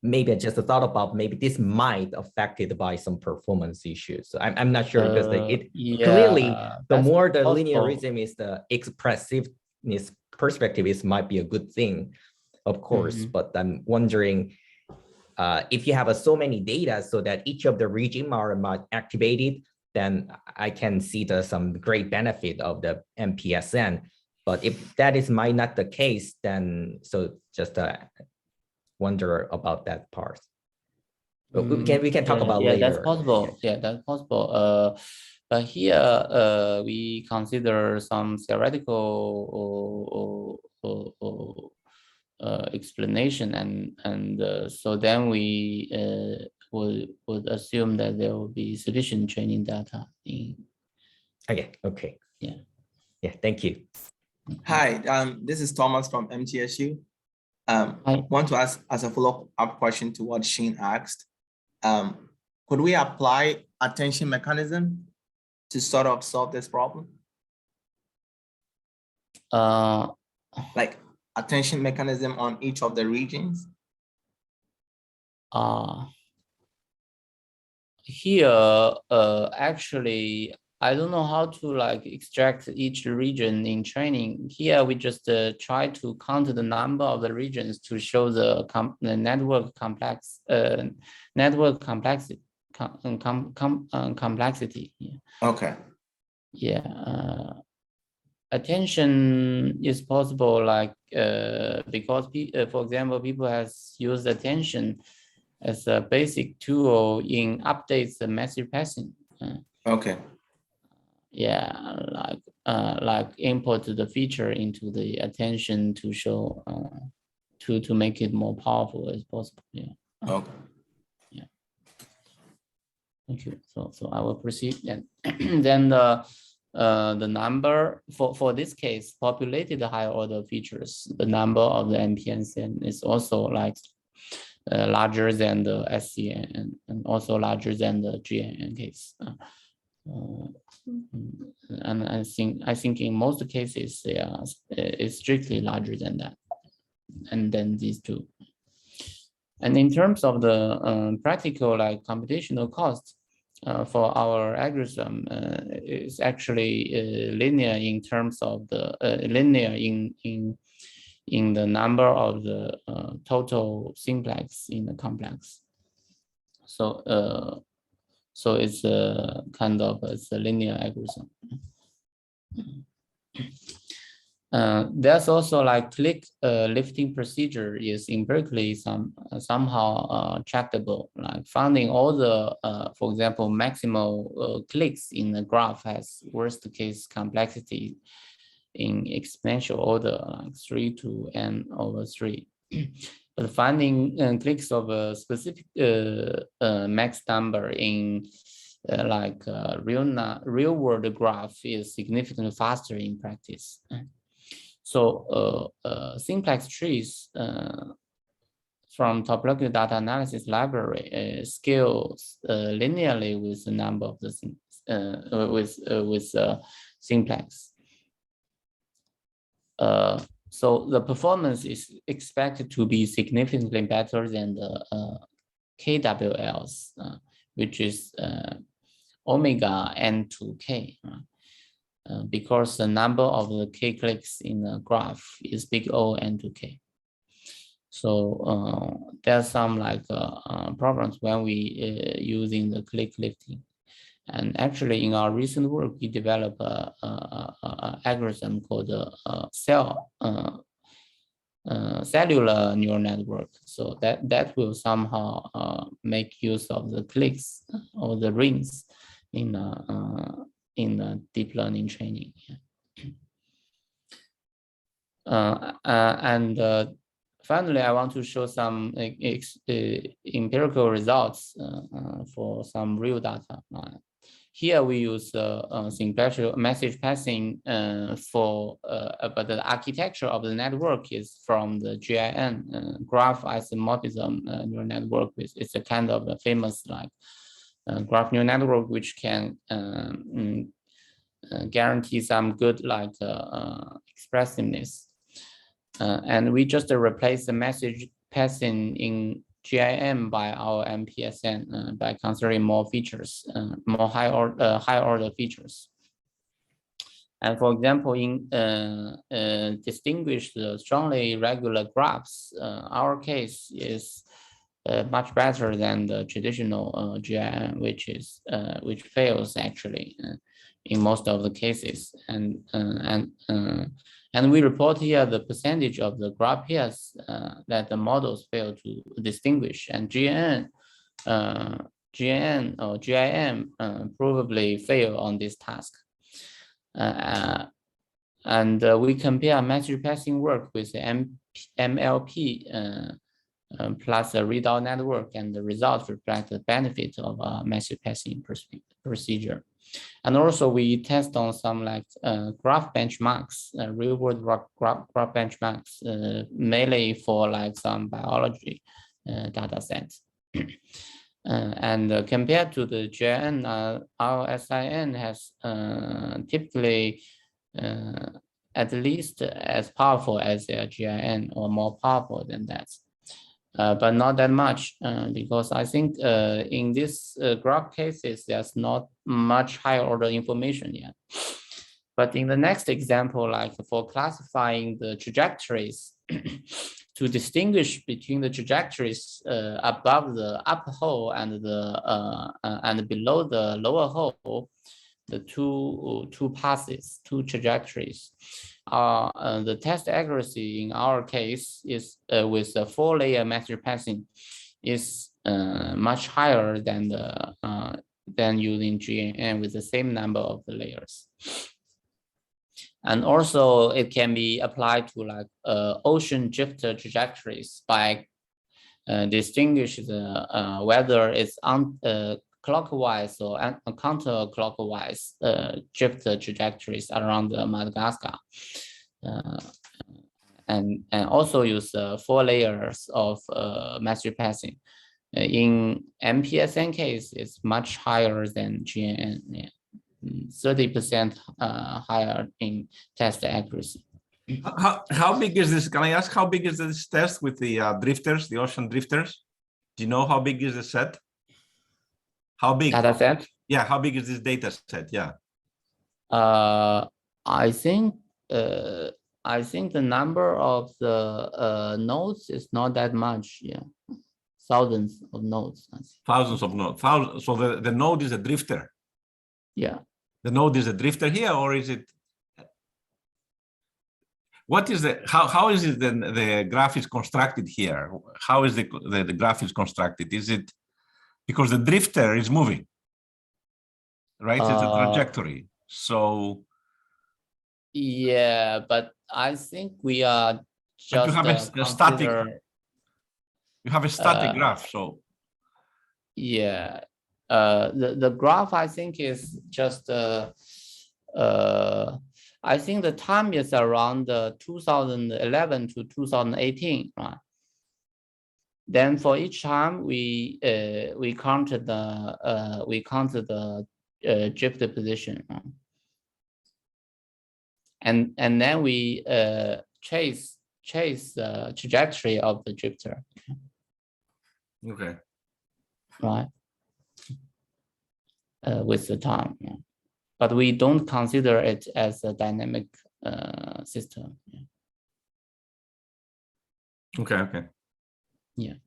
maybe just a thought about maybe this might affected by some performance issues. So I'm not sure, because clearly the more the linearism is, the expressiveness perspective is might be a good thing, of course. But I'm wondering if you have so many data so that each of the region are activated, then I can see some great benefit of the MPSN. But if that is might not the case, then so just wonder about that part. But we can talk about later. That's possible. Yeah, that's possible. But here we consider some theoretical explanation, and so then we would assume that there will be sufficient training data in. Okay. Yeah. Thank you. Hi, this is Thomas from MTSU. I want to ask as a follow-up question to what Shane asked. Could we apply attention mechanism to sort of solve this problem? Like attention mechanism on each of the regions? Here, actually, I don't know how to extract each region in training. Here, we just try to count the number of the regions to show the network complexity. Yeah. Okay. Yeah. Attention is possible, because for example, people has used attention as a basic tool in updates the message passing. Okay. Yeah, like import the feature into the attention to show to make it more powerful as possible. Yeah. Okay. Yeah. Thank you. So I will proceed then. Then the number for this case, populated higher order features, the number of the MPSN is also like larger than the SCN and also larger than the GNN case. And I think in most cases they are strictly larger than that, and then these two. And in terms of the practical like computational cost for our algorithm, is actually linear in terms of the linear in the number of the total simplex in the complex. So so it's a kind of it's a linear algorithm. There's also like click lifting procedure is empirically somehow tractable, like finding all the, for example, maximal clicks in the graph has worst case complexity in exponential order, like 3 to n/3. But finding clicks of a specific max number in real world graph is significantly faster in practice. So simplex trees from topological data analysis library scales linearly with the number of the simplex. So the performance is expected to be significantly better than the KWLs, which is omega n to k. Because the number of the k clicks in the graph is big O n to k. So there's some like problems when we using the click lifting. And actually in our recent work, we developed a algorithm called cellular neural network. So that will somehow make use of the clicks or the rings in deep learning training. And finally, I want to show some empirical results for some real data. Here we use Simplicial message passing but the architecture of the network is from the GIN graph isomorphism neural network. It's a kind of a famous like graph neural network which can guarantee some good like expressiveness. And we just replace the message passing in GIM by our MPSN by considering more features, more high order features. And for example, in distinguished strongly regular graphs, our case is much better than the traditional GIM, which fails actually in most of the cases. And we report here the percentage of the graph pairs that the models fail to distinguish, and GN or GIM probably fail on this task. And we compare message passing work with the MLP plus a readout network, and the results reflect the benefit of a message passing procedure. And also we test on some like graph benchmarks, real world graph benchmarks, mainly for like some biology data sets. And compared to the GIN, our SIN has typically at least as powerful as their GIN or more powerful than that. But not that much, because I think in this graph cases, there's not much higher order information yet. But in the next example, like for classifying the trajectories, to distinguish between the trajectories above the upper hole and the and below the lower hole, the two passes, two trajectories. The test accuracy in our case is with the 4-layer message passing is much higher than using GNN with the same number of the layers. And also it can be applied to like ocean drift trajectories by distinguish the whether it's clockwise or counterclockwise drift trajectories around Madagascar. And also use 4 layers of massive passing. In MPSN case, it's much higher than GNN, 30% higher in test accuracy. How big is this? Can I ask how big is this test with the drifters, the ocean drifters? Do you know how big is the set? How big? Data set? Yeah, how big is this data set? Yeah. I think the number of the nodes is not that much. Yeah, thousands of nodes. Thousands of nodes. So the node is a drifter. Yeah. The node is a drifter here, or is it? What is the how is it then the graph is constructed here? How is the graph is constructed? Is it because the drifter is moving, right? It's a trajectory. So yeah, but I think we are just you have a static. You have a static graph, so yeah. The graph I think is just I think the time is around 2011 to 2018, right? Then for each time we counted the drift position, right? And then we chase the trajectory of the drifter. Okay. Right. With the time, yeah. But we don't consider it as a dynamic system. Yeah. Okay. Yeah.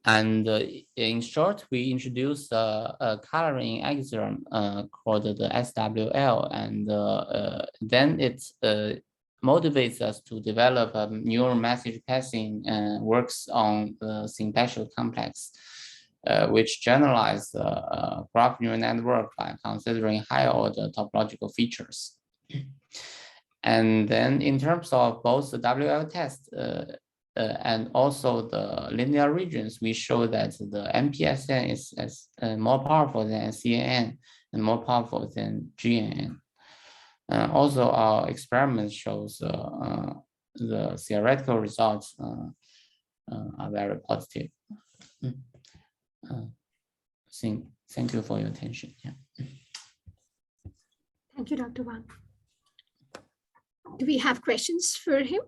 And in short, we introduced a coloring algorithm called the SWL, and then it motivates us to develop a neural message passing works on the Simplicial complex, which generalize the graph neural network by considering higher order topological features. And then in terms of both the WL test and also the linear regions, we show that the MPSN is more powerful than CNN and more powerful than GNN. Also, our experiment shows the theoretical results are very positive. Thank you for your attention. Yeah. Thank you, Dr. Wang. Do we have questions for him?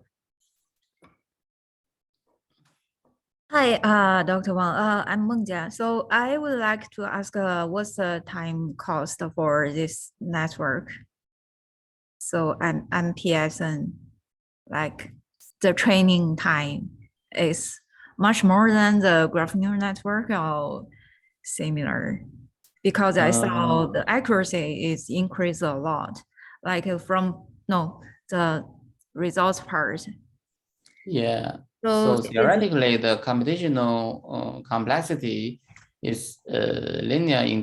Hi, Dr. Wang. I'm Mengjia. So I would like to ask, what's the time cost for this network? So MPSN, like the training time is much more than the graph neural network or similar? Because I saw the accuracy is increased a lot, like from the results part. Yeah. So theoretically, the computational complexity is linear in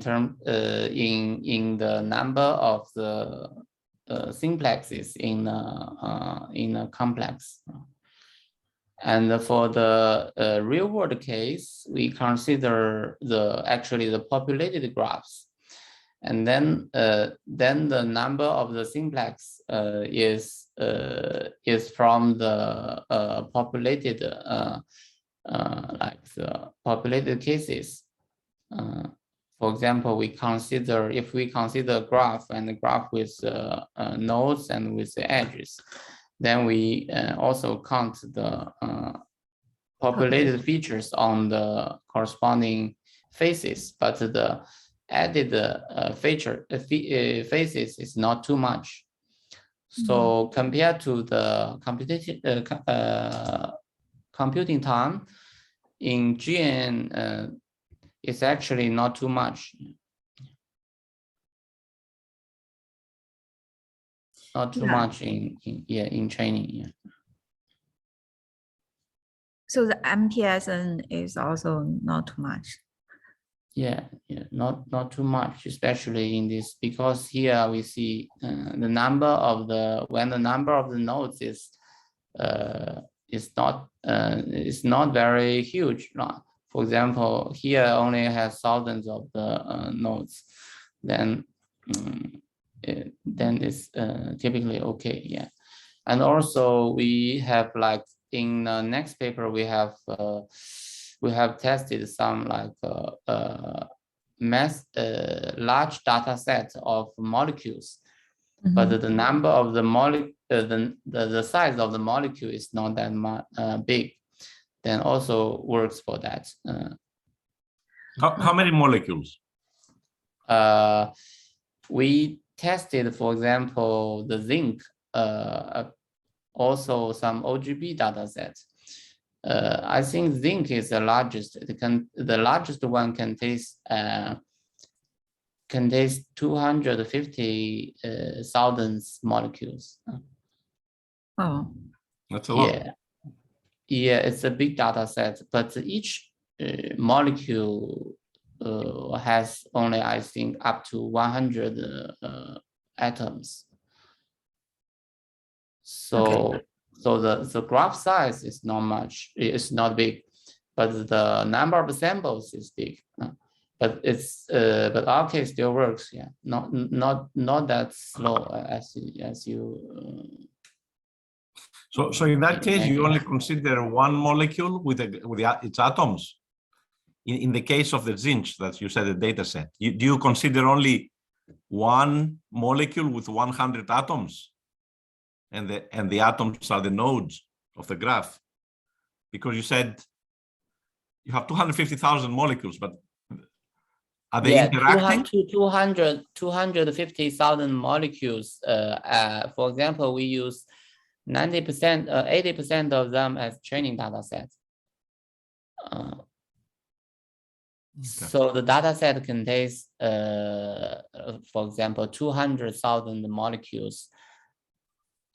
the number of the simplexes in a complex. And for the real world case, we consider the populated graphs, and then the number of the simplex is from the populated like the populated cases. For example, if we consider graph and the graph with nodes and with the edges, then we also count the populated features on the corresponding faces, but the added faces is not too much. So compared to the computing time in GN, it's actually not too much. Not too much in training. Yeah. So the MPSN is also not too much. Yeah, not too much, especially in this, because here we see the number of the nodes is not very huge. for example, here only has thousands of the nodes, then it's typically okay. Yeah, and also we have like in the next paper we have tested some like large data set of molecules, but the number of the molecule, the size of the molecule is not that much big. Then also works for that. How many molecules? We tested, for example, the zinc, also some OGB data sets. I think zinc is the largest. The largest one contains 250,000 molecules. Oh, That's a lot. Yeah, it's a big data set, but each molecule has only, I think, up to 100 atoms. So the graph size is not much. It's not big, but the number of samples is big. But it's but our case still works. Yeah, not that slow as you. So in that case, you only consider one molecule with its atoms. In the case of the zinc that you said, the data set, do you consider only one molecule with 100 atoms, and the atoms are the nodes of the graph? Because you said you have 250,000 molecules, but are they interacting? 250,000 molecules. For example, we use 90%, 80% of them as training data sets. So the data set contains, for example, 200,000 molecules.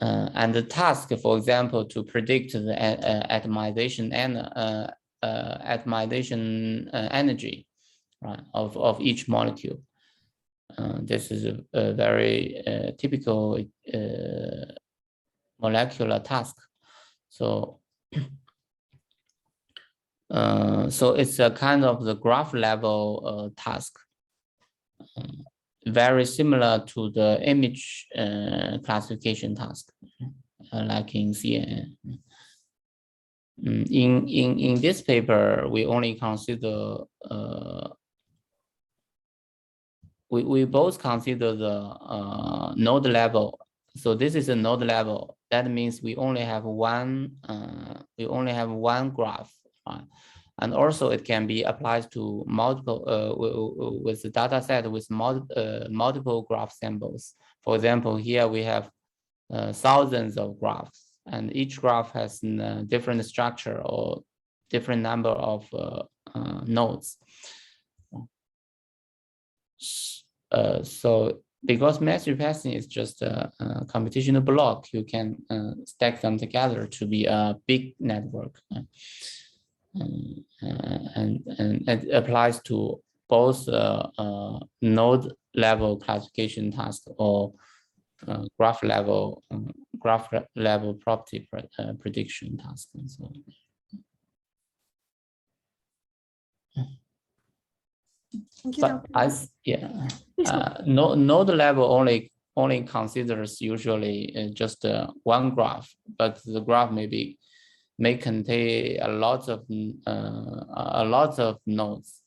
And the task, for example, to predict the atomization energy, right, of each molecule. This is a very typical molecular task. So so it's a kind of the graph level task, very similar to the image classification task, like in CNN. In this paper, we only consider we both consider the node level. So this is a node level. That means we only have one graph. And also it can be applied to multiple with the data set with multiple graph samples. For example, here we have thousands of graphs, and each graph has a different structure or different number of nodes. So because mass repassing is just a computational block, you can stack them together to be a big network. And it applies to both node level classification task or graph level property prediction task and so on. Thank you, But Dr. Node level only considers usually just one graph, but the graph may contain a lot of nodes,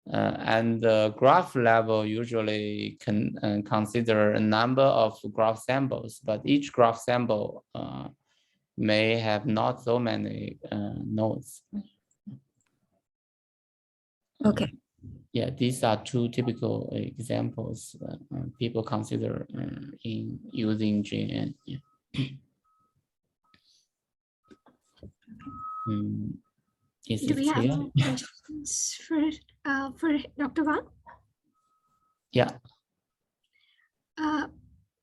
and the graph level usually can consider a number of graph samples, but each graph sample may have not so many nodes. okay. Yeah, these are two typical examples people consider in using GNN. Yeah. Do we have more questions for Dr. Wang? Yeah.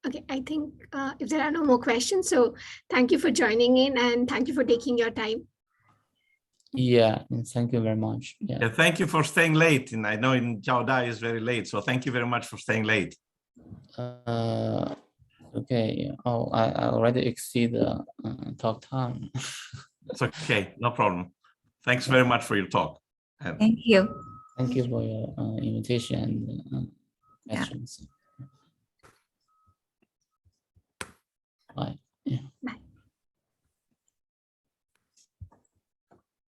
Okay, I think if there are no more questions, so thank you for joining in and thank you for taking your time. Yeah, and thank you very much. Yeah. Thank you for staying late. And I know in Jiao is very late, so thank you very much for staying late. Okay. Oh, I already exceed the talk time. It's okay, no problem. Thanks very much for your talk. And Thank you. Thank you for your invitation and questions. Bye. Yeah. Bye.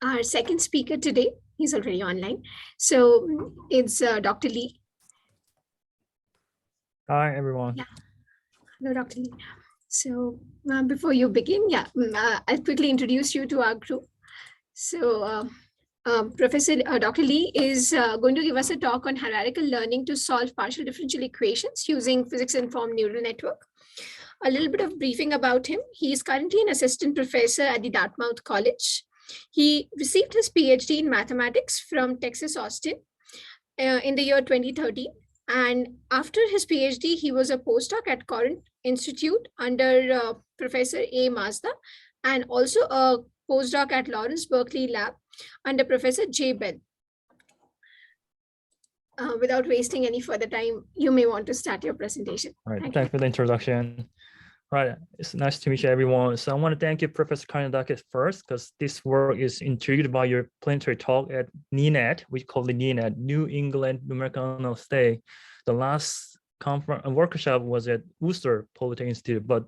Our second speaker today, he's already online. So it's Dr. Lee. Hi, everyone. Yeah. Hello, Dr. Lee. So before you begin, I'll quickly introduce you to our group. So Professor Dr. Lee is going to give us a talk on hierarchical learning to solve partial differential equations using physics-informed neural network. A little bit of briefing about him. He is currently an assistant professor at the Dartmouth College. He received his PhD in mathematics from Texas Austin in the year 2013. And after his PhD, he was a postdoc at Corinth Institute under Professor A. Mazda, and also a postdoc at Lawrence Berkeley Lab under Professor J. Bell. Without wasting any further time, you may want to start your presentation. All right, thanks for the introduction. Right, it's nice to meet you, everyone. So I want to thank you, Professor Kainadakis, first, because this work is intrigued by your plenary talk at NENET. We call it NENET, New England Numerical Analysis Day. The last conference workshop was at Worcester Polytechnic Institute, but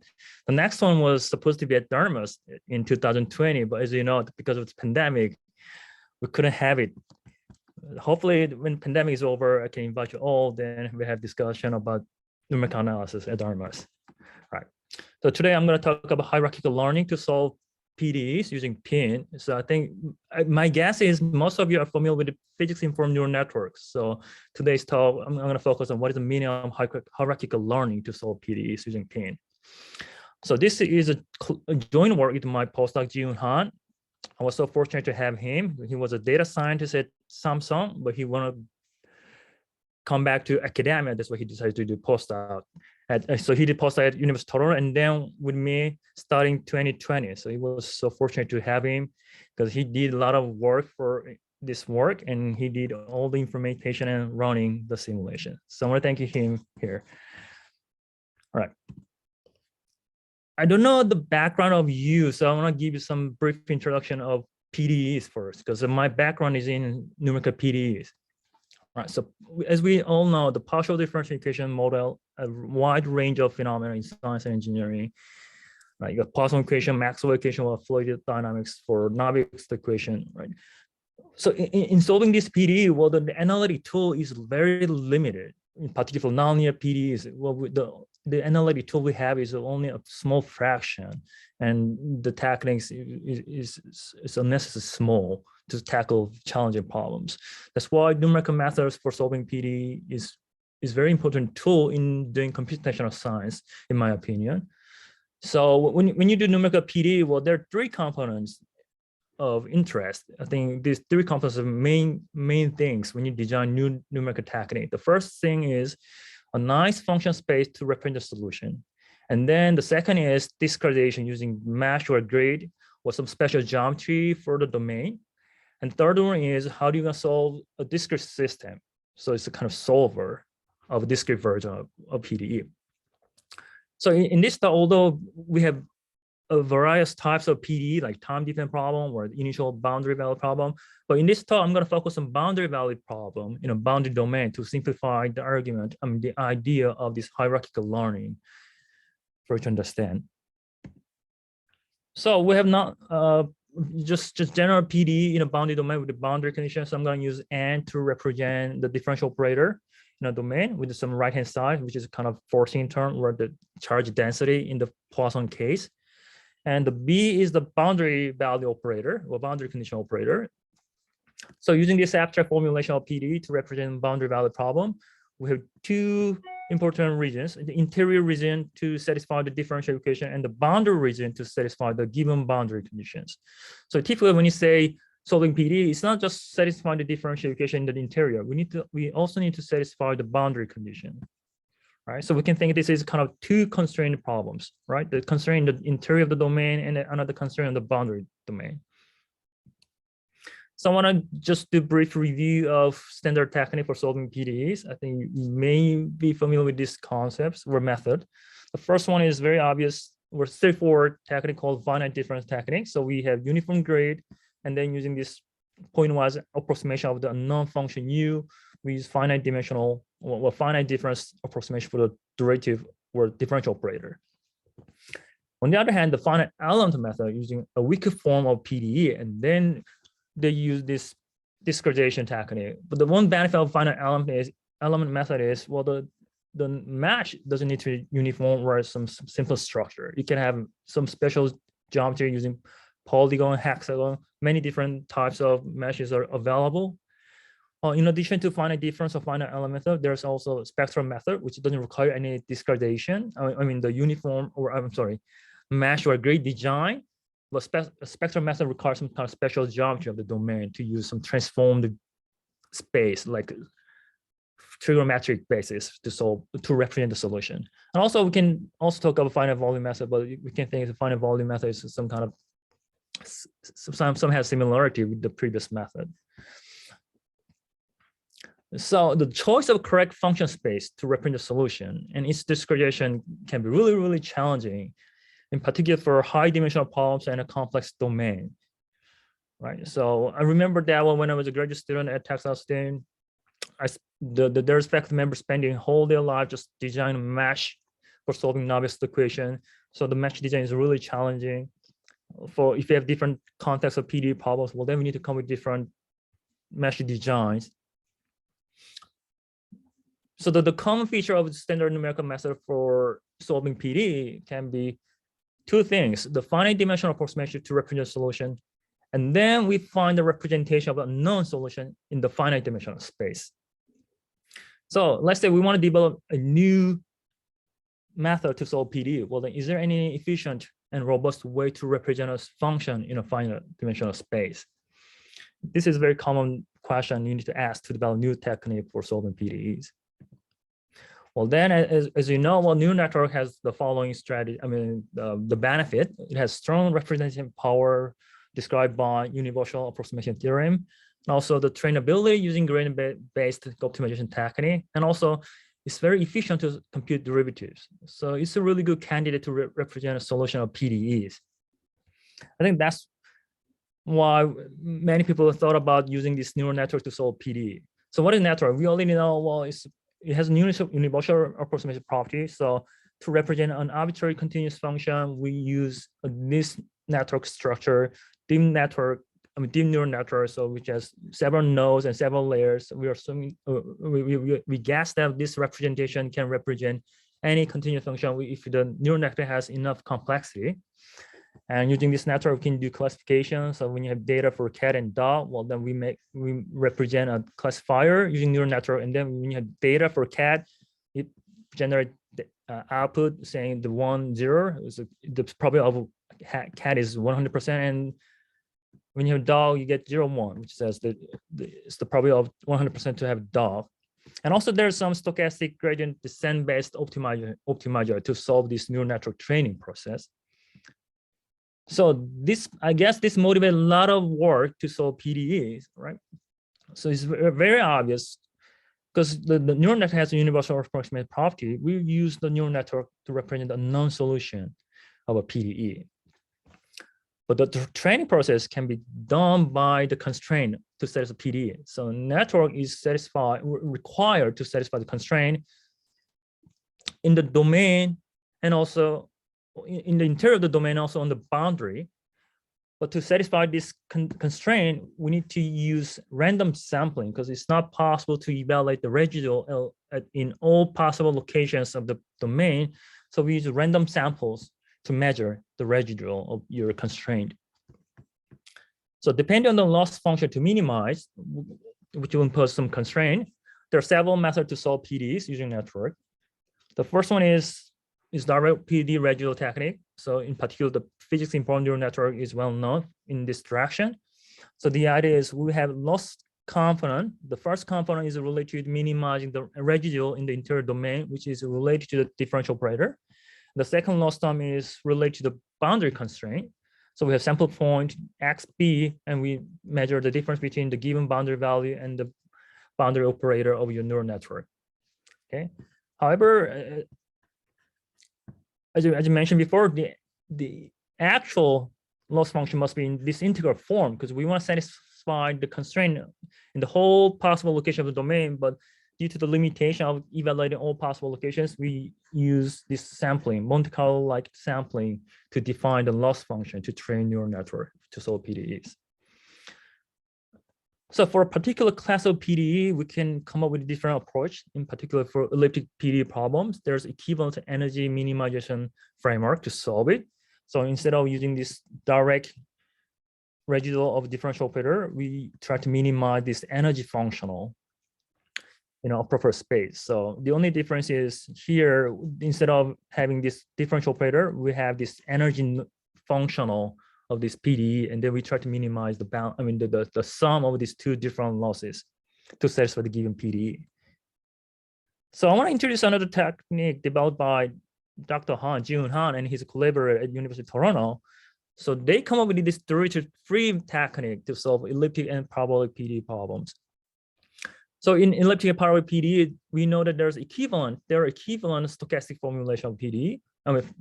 the next one was supposed to be at Dartmouth in 2020. But as you know, because of the pandemic, we couldn't have it. Hopefully, when pandemic is over, I can invite you all. Then we have discussion about numerical analysis at Dartmouth. Right. So today I'm going to talk about hierarchical learning to solve PDEs using PIN. So I think my guess is most of you are familiar with the physics-informed neural networks. So today's talk, I'm going to focus on what is the meaning of hierarchical learning to solve PDEs using PIN. So this is a joint work with my postdoc, Jiao. I was so fortunate to have him. He was a data scientist at Samsung, but he wanted to come back to academia. That's why he decided to do postdoc. So he did postdoc at University of Toronto, and then with me starting 2020. So he was so fortunate to have him because he did a lot of work for this work, and he did all the implementation and running the simulation. So I want to thank him here. All right. I don't know the background of you, so I want to give you some brief introduction of PDEs first, because my background is in numerical PDEs. All right, so as we all know, the partial differential equation model a wide range of phenomena in science and engineering. Right, you got Poisson equation, Maxwell equation, or fluid dynamics for Navier equation, right? So in solving this PDE, well, the analytic tool is very limited. In particular, for nonlinear PDEs, well, the analytic tool we have is only a small fraction, and the techniques is unnecessarily small to tackle challenging problems. That's why numerical methods for solving PDE is very important tool in doing computational science, in my opinion. So when you do numerical PDE, well, there are three components of interest. I think these three components are main things when you design new numerical technique. The first thing is a nice function space to represent the solution. And then the second is discretization using mesh or grid or some special geometry for the domain. And third one is how do you solve a discrete system? So it's a kind of solver of a discrete version of PDE. So in this talk, although we have various types of PDE, like time-dependent problem or initial boundary value problem, but in this talk, I'm going to focus on boundary value problem in a boundary domain to simplify the argument, the idea of this hierarchical learning for you to understand. So we have not just general PDE in a boundary domain with the boundary conditions. So I'm going to use N to represent the differential operator in a domain with some right-hand side, which is kind of forcing term where the charge density in the Poisson case. And the B is the boundary value operator or boundary condition operator. So using this abstract formulation of PDE to represent boundary value problem, we have two important regions, the interior region to satisfy the differential equation and the boundary region to satisfy the given boundary conditions. So typically when you say solving PDE, it's not just satisfying the differential equation in the interior. We also need to satisfy the boundary condition. Right, so we can think this is kind of two constrained problems, right? The constraint in the interior of the domain and another constraint in the boundary domain. So I want to just do a brief review of standard technique for solving PDEs. I think you may be familiar with these concepts or method. The first one is very obvious. We're straightforward technique called finite difference technique. So we have uniform grade, and then using this pointwise approximation of the unknown function u with finite dimensional or finite difference approximation for the derivative or differential operator. On the other hand, the finite element method using a weaker form of PDE, and then they use this discretization technique. But the one benefit of finite element method is, well, the mesh doesn't need to be uniform or some simple structure. You can have some special geometry using polygon, hexagon, many different types of meshes are available. In addition to finite difference or finite element method, there's also a spectrum method, which doesn't require any discretization. I mean, the uniform, or I'm sorry, mesh or grid design, but spectrum method requires some kind of special geometry of the domain to use some transformed space, like trigonometric basis to represent the solution. And also we can also talk about finite volume method, but we can think the finite volume method is some kind of some has similarity with the previous method. So the choice of correct function space to represent the solution and its discretization can be really, really challenging, in particular for high dimensional problems and a complex domain, right? So I remember that when I was a graduate student at Texas Austin, there's faculty members spending whole their life just designing a mesh for solving Navier equation. So the mesh design is really challenging. For if you have different contexts of PDE problems, well, then we need to come with different mesh designs. So the common feature of the standard numerical method for solving PDE can be two things: the finite dimensional approximation to represent a solution, and then we find the representation of a known solution in the finite dimensional space. So let's say we want to develop a new method to solve PDE. Well, then is there any efficient and robust way to represent a function in a finite dimensional space? This is a very common question you need to ask to develop new technique for solving PDEs. Well, then, as you know, well, neural network has the following strategy. I mean, the benefit: it has strong representation power described by universal approximation theorem, and also the trainability using gradient-based optimization technique, and also it's very efficient to compute derivatives. So it's a really good candidate to represent a solution of PDEs. I think that's why many people have thought about using this neural network to solve PDE. So what is network? We already know, well, it has universal approximation property. So to represent an arbitrary continuous function, we use this network structure, dim neural network, so which has several nodes and several layers. We are assuming we guess that this representation can represent any continuous function if the neural network has enough complexity. And using this network, we can do classification. So when you have data for cat and dog, well, then we represent a classifier using neural network. And then when you have data for cat, it generates output saying the 1, 0. So the probability of cat is 100%. And when you have dog, you get 0, 1, which says that it's the probability of 100% to have dog. And also there's some stochastic gradient descent-based optimizer to solve this neural network training process. So I guess this motivates a lot of work to solve PDEs, right? So it's very obvious because the neural network has a universal approximation property. We use the neural network to represent a known solution of a PDE. But the training process can be done by the constraint to satisfy PDE. So network is required to satisfy the constraint in the domain and also in the interior of the domain, also on the boundary. But to satisfy this constraint, we need to use random sampling because it's not possible to evaluate the residual in all possible locations of the domain. So we use random samples to measure the residual of your constraint. So depending on the loss function to minimize, which will impose some constraint, there are several methods to solve PDEs using network. The first one is direct PDE residual technique. So in particular, the physics informed neural network is well known in this direction. So the idea is we have loss component. The first component is related to minimizing the residual in the interior domain, which is related to the differential operator. The second loss term is related to the boundary constraint. So we have sample point xb, and we measure the difference between the given boundary value and the boundary operator of your neural network. Okay. However, as you mentioned before, the actual loss function must be in this integral form because we want to satisfy the constraint in the whole possible location of the domain, but due to the limitation of evaluating all possible locations, we use this sampling, Monte Carlo-like sampling, to define the loss function to train neural network to solve PDEs. So for a particular class of PDE, we can come up with a different approach. In particular, for elliptic PDE problems, there's equivalent energy minimization framework to solve it. So instead of using this direct residual of differential operator, we try to minimize this energy functional appropriate space. So the only difference is here, instead of having this differential operator, we have this energy functional of this PDE, and then we try to minimize the sum of these two different losses to satisfy the given PDE. So I want to introduce another technique developed by Dr. Jiun Han and his collaborator at University of Toronto. So they come up with this derivative-free technique to solve elliptic and parabolic PDE problems. So in elliptic and parabolic PDE, we know that there are equivalent stochastic formulation of PDE,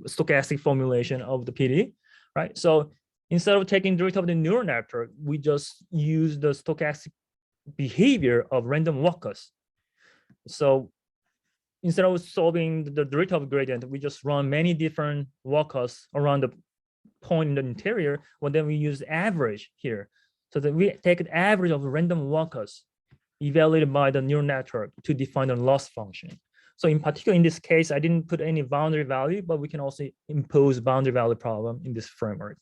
stochastic formulation of the PDE, right? So instead of taking derivative of the neural network, we just use the stochastic behavior of random walkers. So instead of solving the derivative gradient, we just run many different walkers around the point in the interior, well, then we use average here. So that we take an average of random walkers evaluated by the neural network to define the loss function. So in particular, in this case, I didn't put any boundary value, but we can also impose boundary value problem in this framework.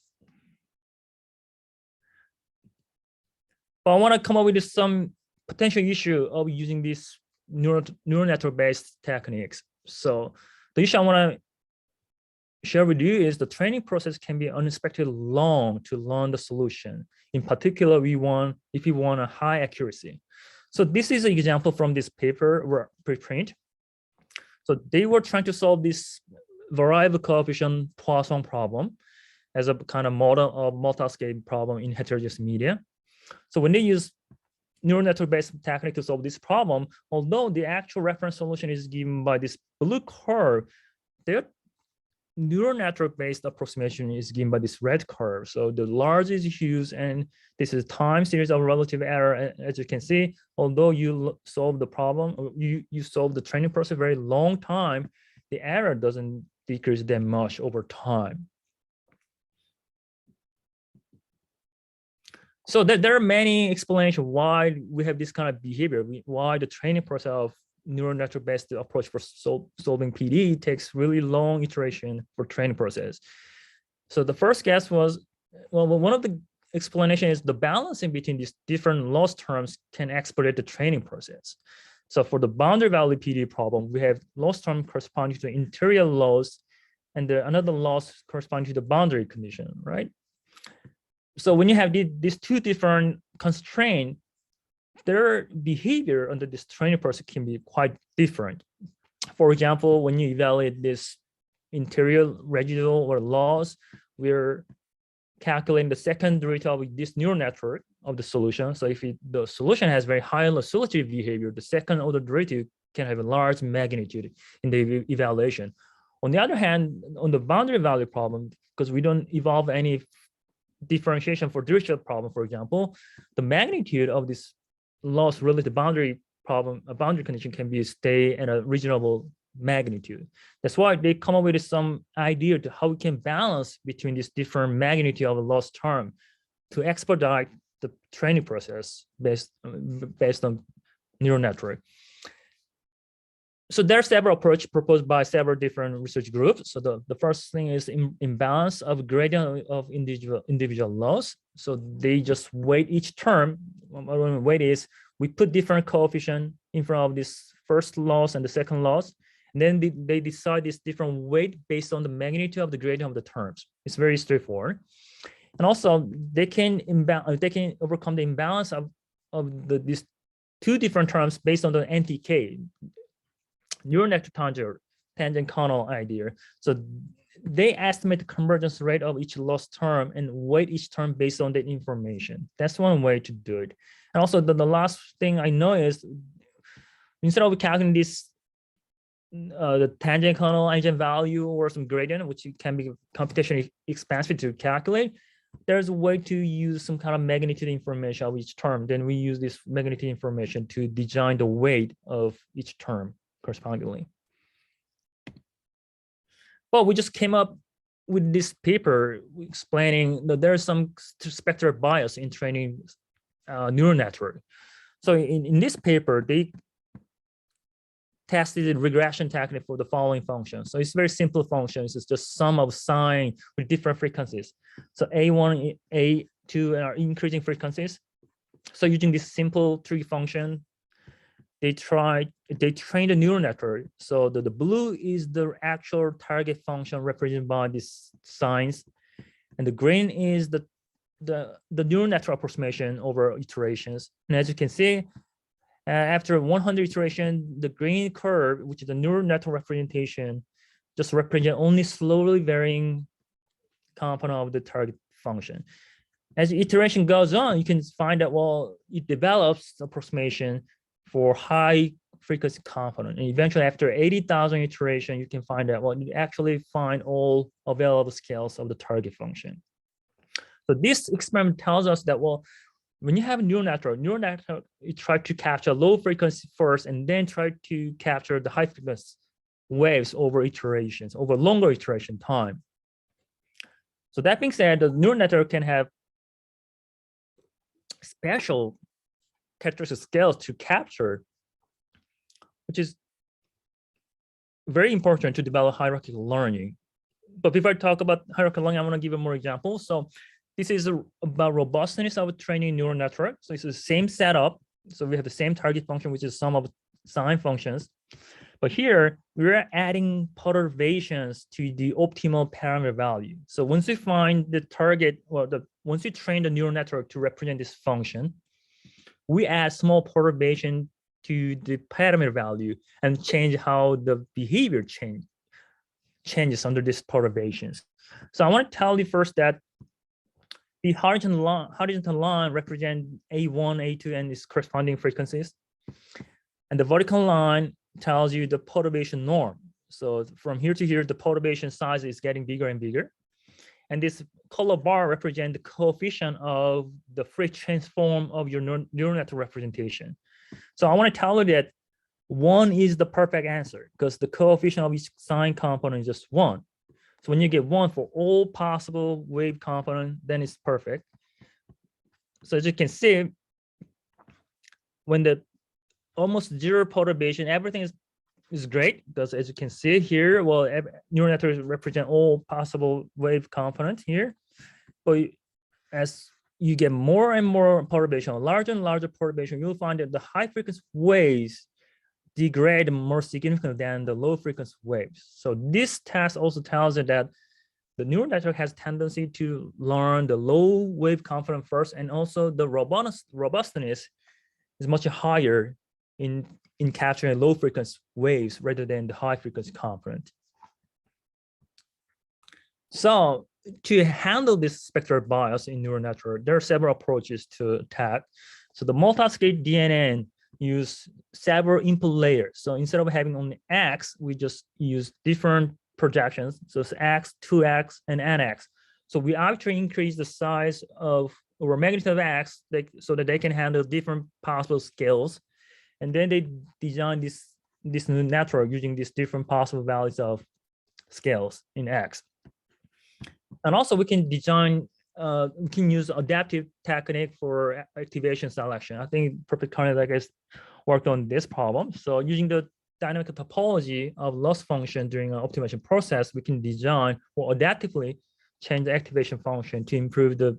But I want to come up with some potential issue of using these neural network-based techniques. So the issue I want to share with you is the training process can be unexpectedly long to learn the solution. In particular, if we want a high accuracy. So this is an example from this paper or preprint. So they were trying to solve this variable coefficient Poisson problem as a kind of model of multi-scale problem in heterogeneous media. So when they use neural network-based technique to solve this problem, although the actual reference solution is given by this blue curve, their neural network-based approximation is given by this red curve. So the large is used, and this is time series of relative error. As you can see, although you solve the problem, or you solve the training process very long time, the error doesn't decrease that much over time. So there are many explanations why we have this kind of behavior, why the training process of neural network-based approach for solving PDE takes really long iteration for training process. So the first guess was, well, one of the explanation is the balancing between these different loss terms can expedite the training process. So for the boundary value PDE problem, we have loss term corresponding to the interior loss and another loss corresponding to the boundary condition, right? So when you have these two different constraints, their behavior under this training process can be quite different. For example, when you evaluate this interior residual or loss, we're calculating the second derivative of this neural network of the solution. So if the solution has very high associative behavior, the second order derivative can have a large magnitude in the evaluation. On the other hand, on the boundary value problem, because we don't evolve any differentiation for differential problem, for example, the magnitude of this loss related boundary problem, a boundary condition can be stay at a reasonable magnitude. That's why they come up with some idea to how we can balance between this different magnitude of a loss term to expedite the training process based on neural network. So there are several approaches proposed by several different research groups. So the first thing is imbalance of gradient of individual loss. So they just weight each term. Weight is we put different coefficient in front of this first loss and the second loss, and then they decide this different weight based on the magnitude of the gradient of the terms. It's very straightforward. And also they can overcome the imbalance of these two different terms based on the NTK, neural network tangent canal idea. So they estimate the convergence rate of each loss term and weight each term based on that information. That's one way to do it. And also the last thing I know is instead of calculating this the tangent canal eigenvalue or some gradient, which can be computationally expensive to calculate, there's a way to use some kind of magnitude information of each term. Then we use this magnitude information to design the weight of each term correspondingly. Well, we just came up with this paper explaining that there's some spectral bias in training neural network. So in this paper, they tested the regression technique for the following function. So it's very simple functions. It's just sum of sine with different frequencies. So A1, A2 are increasing frequencies. So using this simple tree function, they train the neural network. So the blue is the actual target function represented by these signs, and the green is the neural network approximation over iterations. And as you can see, after 100 iterations, the green curve, which is the neural network representation, just represent only slowly varying component of the target function. As the iteration goes on, you can find that, well, it develops approximation for high frequency component. And eventually after 80,000 iteration, you can find out, well, you actually find all available scales of the target function. So this experiment tells us that, well, when you have a neural network, you try to capture low frequency first and then try to capture the high frequency waves over iterations, over longer iteration time. So that being said, the neural network can have special characteristic scales to capture, which is very important to develop hierarchical learning. But before I talk about hierarchical learning, I want to give you more examples. So this is about robustness of a training neural network. So it's the same setup. So we have the same target function, which is sum of sine functions. But here we're adding perturbations to the optimal parameter value. So once we find the target, or once we train the neural network to represent this function, we add small perturbation to the parameter value and change how the behavior changes under these perturbations. So I want to tell you first that the horizontal line represents A1, A2, and its corresponding frequencies. And the vertical line tells you the perturbation norm. So from here to here, the perturbation size is getting bigger and bigger. And this color bar represents the coefficient of the Frick transform of your neural network representation. So I want to tell you that 1 is the perfect answer because the coefficient of each sine component is just 1. So when you get 1 for all possible wave component, then it's perfect. So as you can see, when the almost zero perturbation, everything is great because as you can see here, well, neural networks represent all possible wave components here. But as you get more and more perturbation, larger and larger perturbation, you'll find that the high frequency waves degrade more significantly than the low frequency waves. So this test also tells you that the neural network has tendency to learn the low wave component first, and also the robustness is much higher in capturing low frequency waves rather than the high frequency component. So to handle this spectral bias in neural network, there are several approaches to attack. So the multi-state DNN use several input layers. So instead of having only X, we just use different projections. So it's X, 2X, and NX. So we actually increase the size of or magnitude of X so that they can handle different possible scales. And then they design this new network using these different possible values of scales in X. And also we can design, we can use adaptive technique for activation selection. I think Professor Karnataka has worked on this problem. So using the dynamic topology of loss function during an optimization process, we can design or adaptively change the activation function to improve the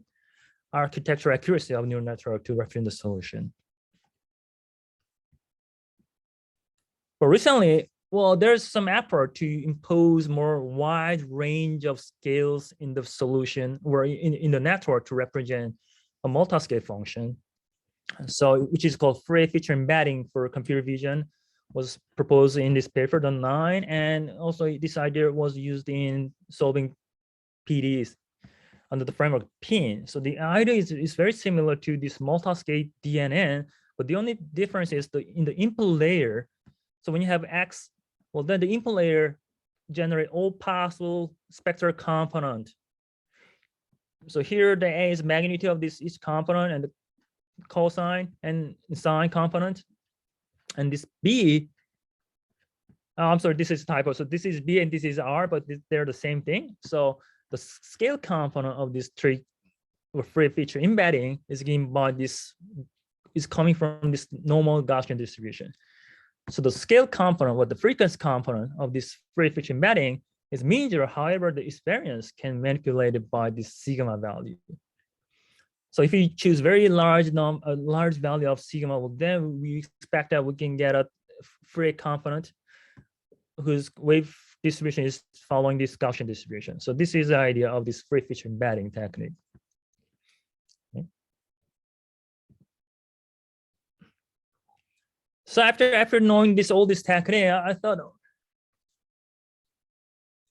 architectural accuracy of neural network to represent the solution. But recently, well, there's some effort to impose more wide range of scales in the solution or in the network to represent a multi-scale function. So, which is called free feature embedding for computer vision, was proposed in this paper, the 9, and also this idea was used in solving PDEs under the framework PIN. So the idea is very similar to this multi-scale DNN, but the only difference is in the input layer. So when you have X, well, then the input layer generate all possible spectral component. So here the A is magnitude of this each component and the cosine and sine component. And this B, I'm sorry, this is typo. So this is B and this is R, but they're the same thing. So the scale component of this three or free feature embedding is given by this, is coming from this normal Gaussian distribution. So the scale component, or the frequency component of this free feature embedding is mean zero. However, the experience can manipulate it by this sigma value. So if you choose very large value of sigma, well, then we expect that we can get a free component whose wave distribution is following this Gaussian distribution. So this is the idea of this free feature embedding technique. Okay. So after knowing all this technique, I thought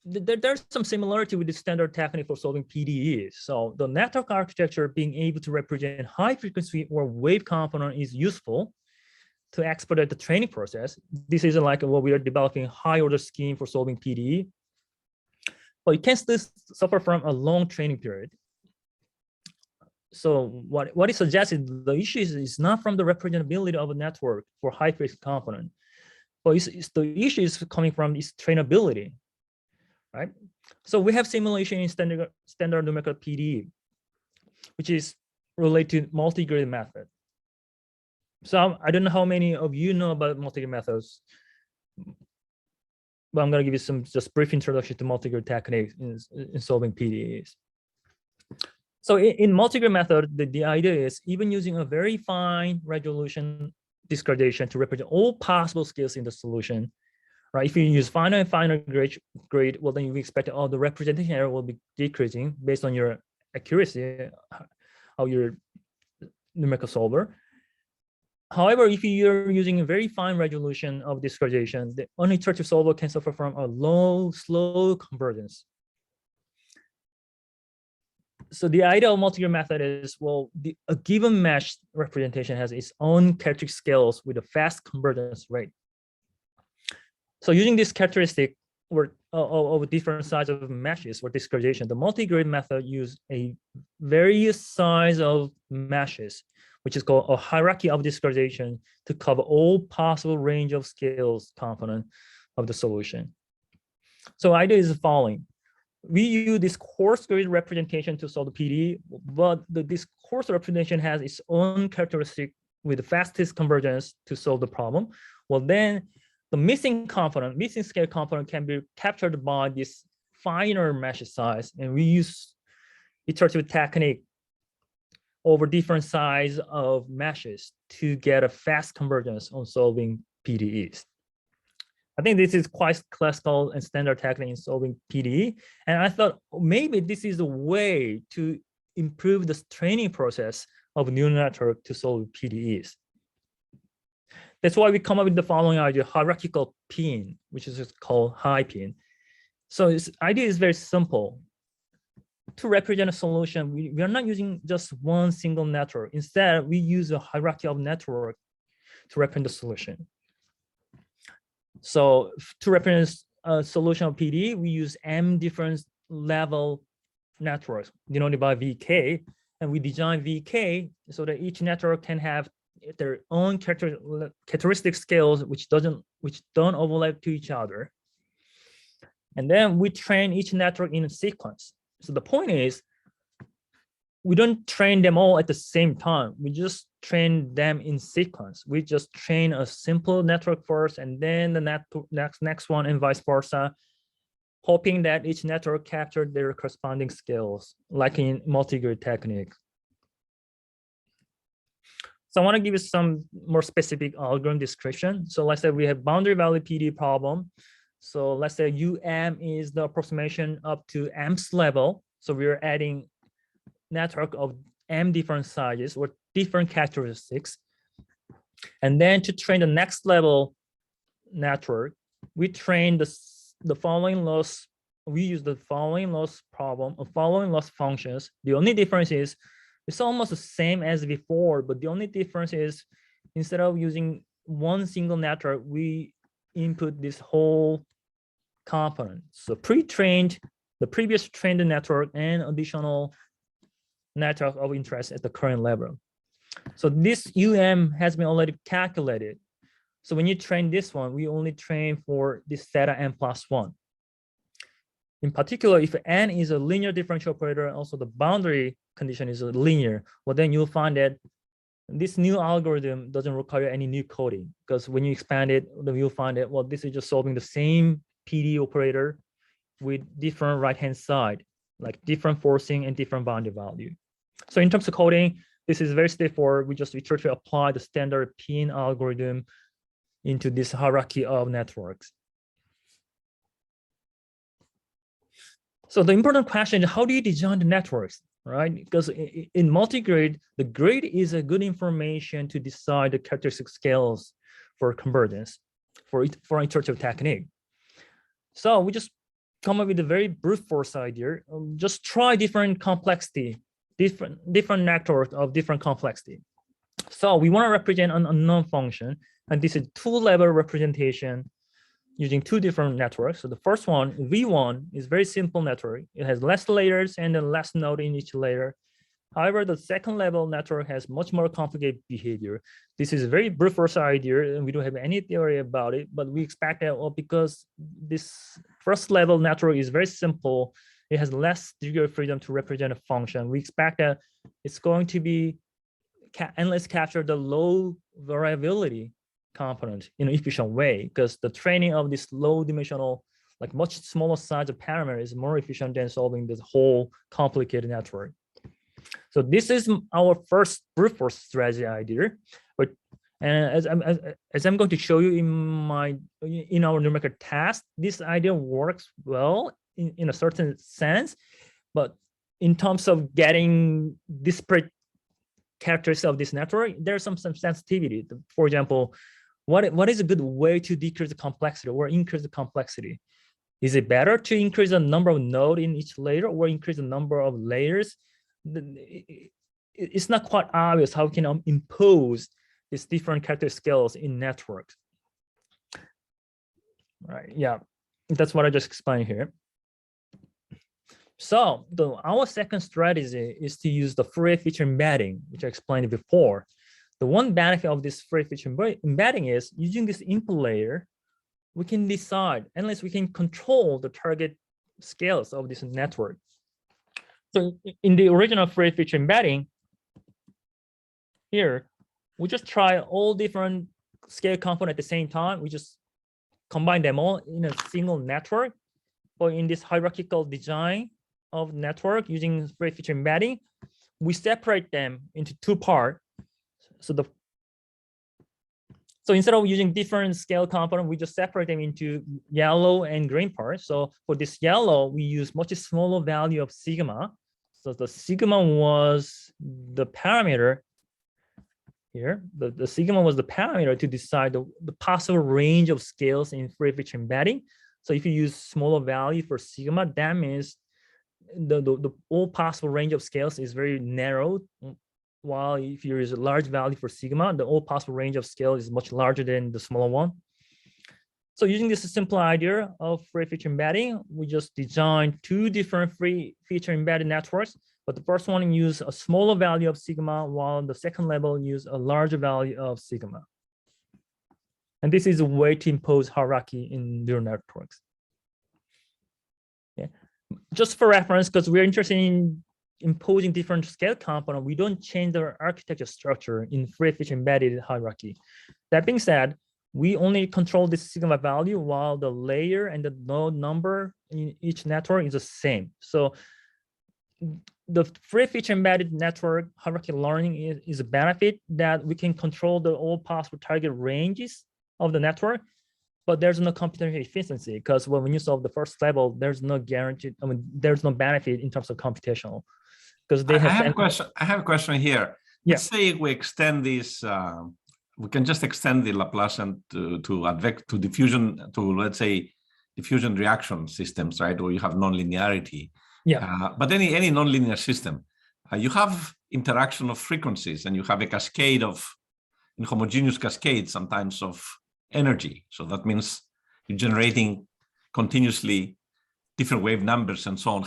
there's some similarity with the standard technique for solving PDEs. So the network architecture being able to represent high frequency or wave component is useful to expedite the training process. This is like what we are developing high order scheme for solving PDE, but you can still suffer from a long training period. So what it suggests is the issue is not from the representability of a network for high frequency component, but the issue is coming from its trainability, right? So we have simulation in standard numerical PDE, which is related to multi-grid method. So I don't know how many of you know about multi-grid methods, but I'm going to give you some just brief introduction to multi-grid techniques in solving PDEs. So in multi-grid method, the idea is even using a very fine resolution discretization to represent all possible scales in the solution, right? If you use finer and finer grade, well, then you expect the representation error will be decreasing based on your accuracy of your numerical solver. However, if you're using a very fine resolution of discretization, the uniterative solver can suffer from a low, slow convergence. So the idea of multi-grid method is, well, a given mesh representation has its own characteristic scales with a fast convergence rate. So using this characteristic of different size of meshes or discretization, the multi-grid method uses a various size of meshes, which is called a hierarchy of discretization, to cover all possible range of scales component of the solution. So idea is the following. We use this coarse grid representation to solve the PDE, but this coarse representation has its own characteristic with the fastest convergence to solve the problem. Well, then the missing scale component can be captured by this finer mesh size, and we use iterative technique over different size of meshes to get a fast convergence on solving PDEs. I think this is quite classical and standard technique in solving PDE. And I thought maybe this is a way to improve the training process of neural network to solve PDEs. That's why we come up with the following idea, hierarchical pin, which is called high pin. So this idea is very simple. To represent a solution, we are not using just one single network. Instead, we use a hierarchy of network to represent the solution. So to represent a solution of PDE, we use M different level networks denoted by VK, and we design VK so that each network can have their own characteristic scales which don't overlap to each other. And then we train each network in a sequence. So the point is, we don't train them all at the same time. We just train them in sequence. We just train a simple network first, and then the next one, and vice versa, hoping that each network captured their corresponding scales, like in multi-grid technique. So I want to give you some more specific algorithm description. So let's say we have boundary value PDE problem. So let's say UM is the approximation up to M's level. So we're adding network of M different sizes or different characteristics. And then to train the next level network, we train the following loss. We use the following loss problem or following loss functions. The only difference is it's almost the same as before, but the only difference is instead of using one single network, we input this whole component. So pre-trained, the previous trained network and additional network of interest at the current level. So this has been already calculated. So when you train this one, we only train for this theta n+1. In particular, if n is a linear differential operator, and also the boundary condition is a linear, well, then you'll find that this new algorithm doesn't require any new coding, because when you expand it, then you'll find that, well, this is just solving the same PDE operator with different right-hand side, like different forcing and different boundary value. So in terms of coding, this is very straightforward. We try to apply the standard PN algorithm into this hierarchy of networks. So the important question is, how do you design the networks, right? Because in multi-grid, the grid is a good information to decide the characteristic scales for convergence for iterative technique. So we just come up with a very brute force idea. Just try different complexity, different networks of different complexity. So we want to represent an unknown function, and this is two-level representation using two different networks. So the first one, V1, is very simple network. It has less layers and then less node in each layer. However, the second level network has much more complicated behavior. This is a very brute force idea, and we don't have any theory about it, but we expect that, well, because this first level network is very simple, it has less degree of freedom to represent a function. We expect that it's going to be endless capture the low variability component in an efficient way, because the training of this low dimensional, like much smaller size of parameter is more efficient than solving this whole complicated network. So this is our first brute force strategy idea. But as I'm going to show you in our numerical task, this idea works well in a certain sense, but in terms of getting disparate characteristics of this network, there's some sensitivity. For example, what is a good way to decrease the complexity or increase the complexity? Is it better to increase the number of nodes in each layer or increase the number of layers? It's not quite obvious how we can impose these different characteristic scales in networks. Right, yeah, that's what I just explained here. So our second strategy is to use the Fourier feature embedding, which I explained before. The one benefit of this Fourier feature embedding is using this input layer, we can decide, unless we can control the target scales of this network. So in the original Fourier feature embedding, here, we just try all different scale components at the same time. We just combine them all in a single network. But in this hierarchical design of network using Fourier feature embedding, we separate them into two parts. So instead of using different scale components, we just separate them into yellow and green parts. So for this yellow, we use much smaller value of sigma. So the sigma was the parameter here. The sigma was the parameter to decide the possible range of scales in Fourier feature embedding. So if you use smaller value for sigma, that means the all possible range of scales is very narrow. While if you use a large value for sigma, the all possible range of scale is much larger than the smaller one. So using this simple idea of Fourier feature embedding, we just designed two different Fourier feature embedded networks, but the first one use a smaller value of sigma, while the second level use a larger value of sigma. And this is a way to impose hierarchy in neural networks. Yeah. Just for reference, because we're interested in imposing different scale components, we don't change the architecture structure in Fourier feature embedded hierarchy. That being said, we only control this sigma value while the layer and the node number in each network is the same. So the Fourier feature embedded network hierarchical learning is a benefit that we can control the all possible target ranges of the network, but there's no computational efficiency, because when you solve the first level, there's no guarantee, there's no benefit in terms of computational. Because they have I have a question here. Yeah. Let's say we extend this, we can just extend the Laplacian to diffusion, to let's say diffusion reaction systems, right? Or you have nonlinearity. Yeah. But any nonlinear system, you have interaction of frequencies, and you have a cascade of inhomogeneous cascade sometimes of energy. So that means you're generating continuously different wave numbers and so on.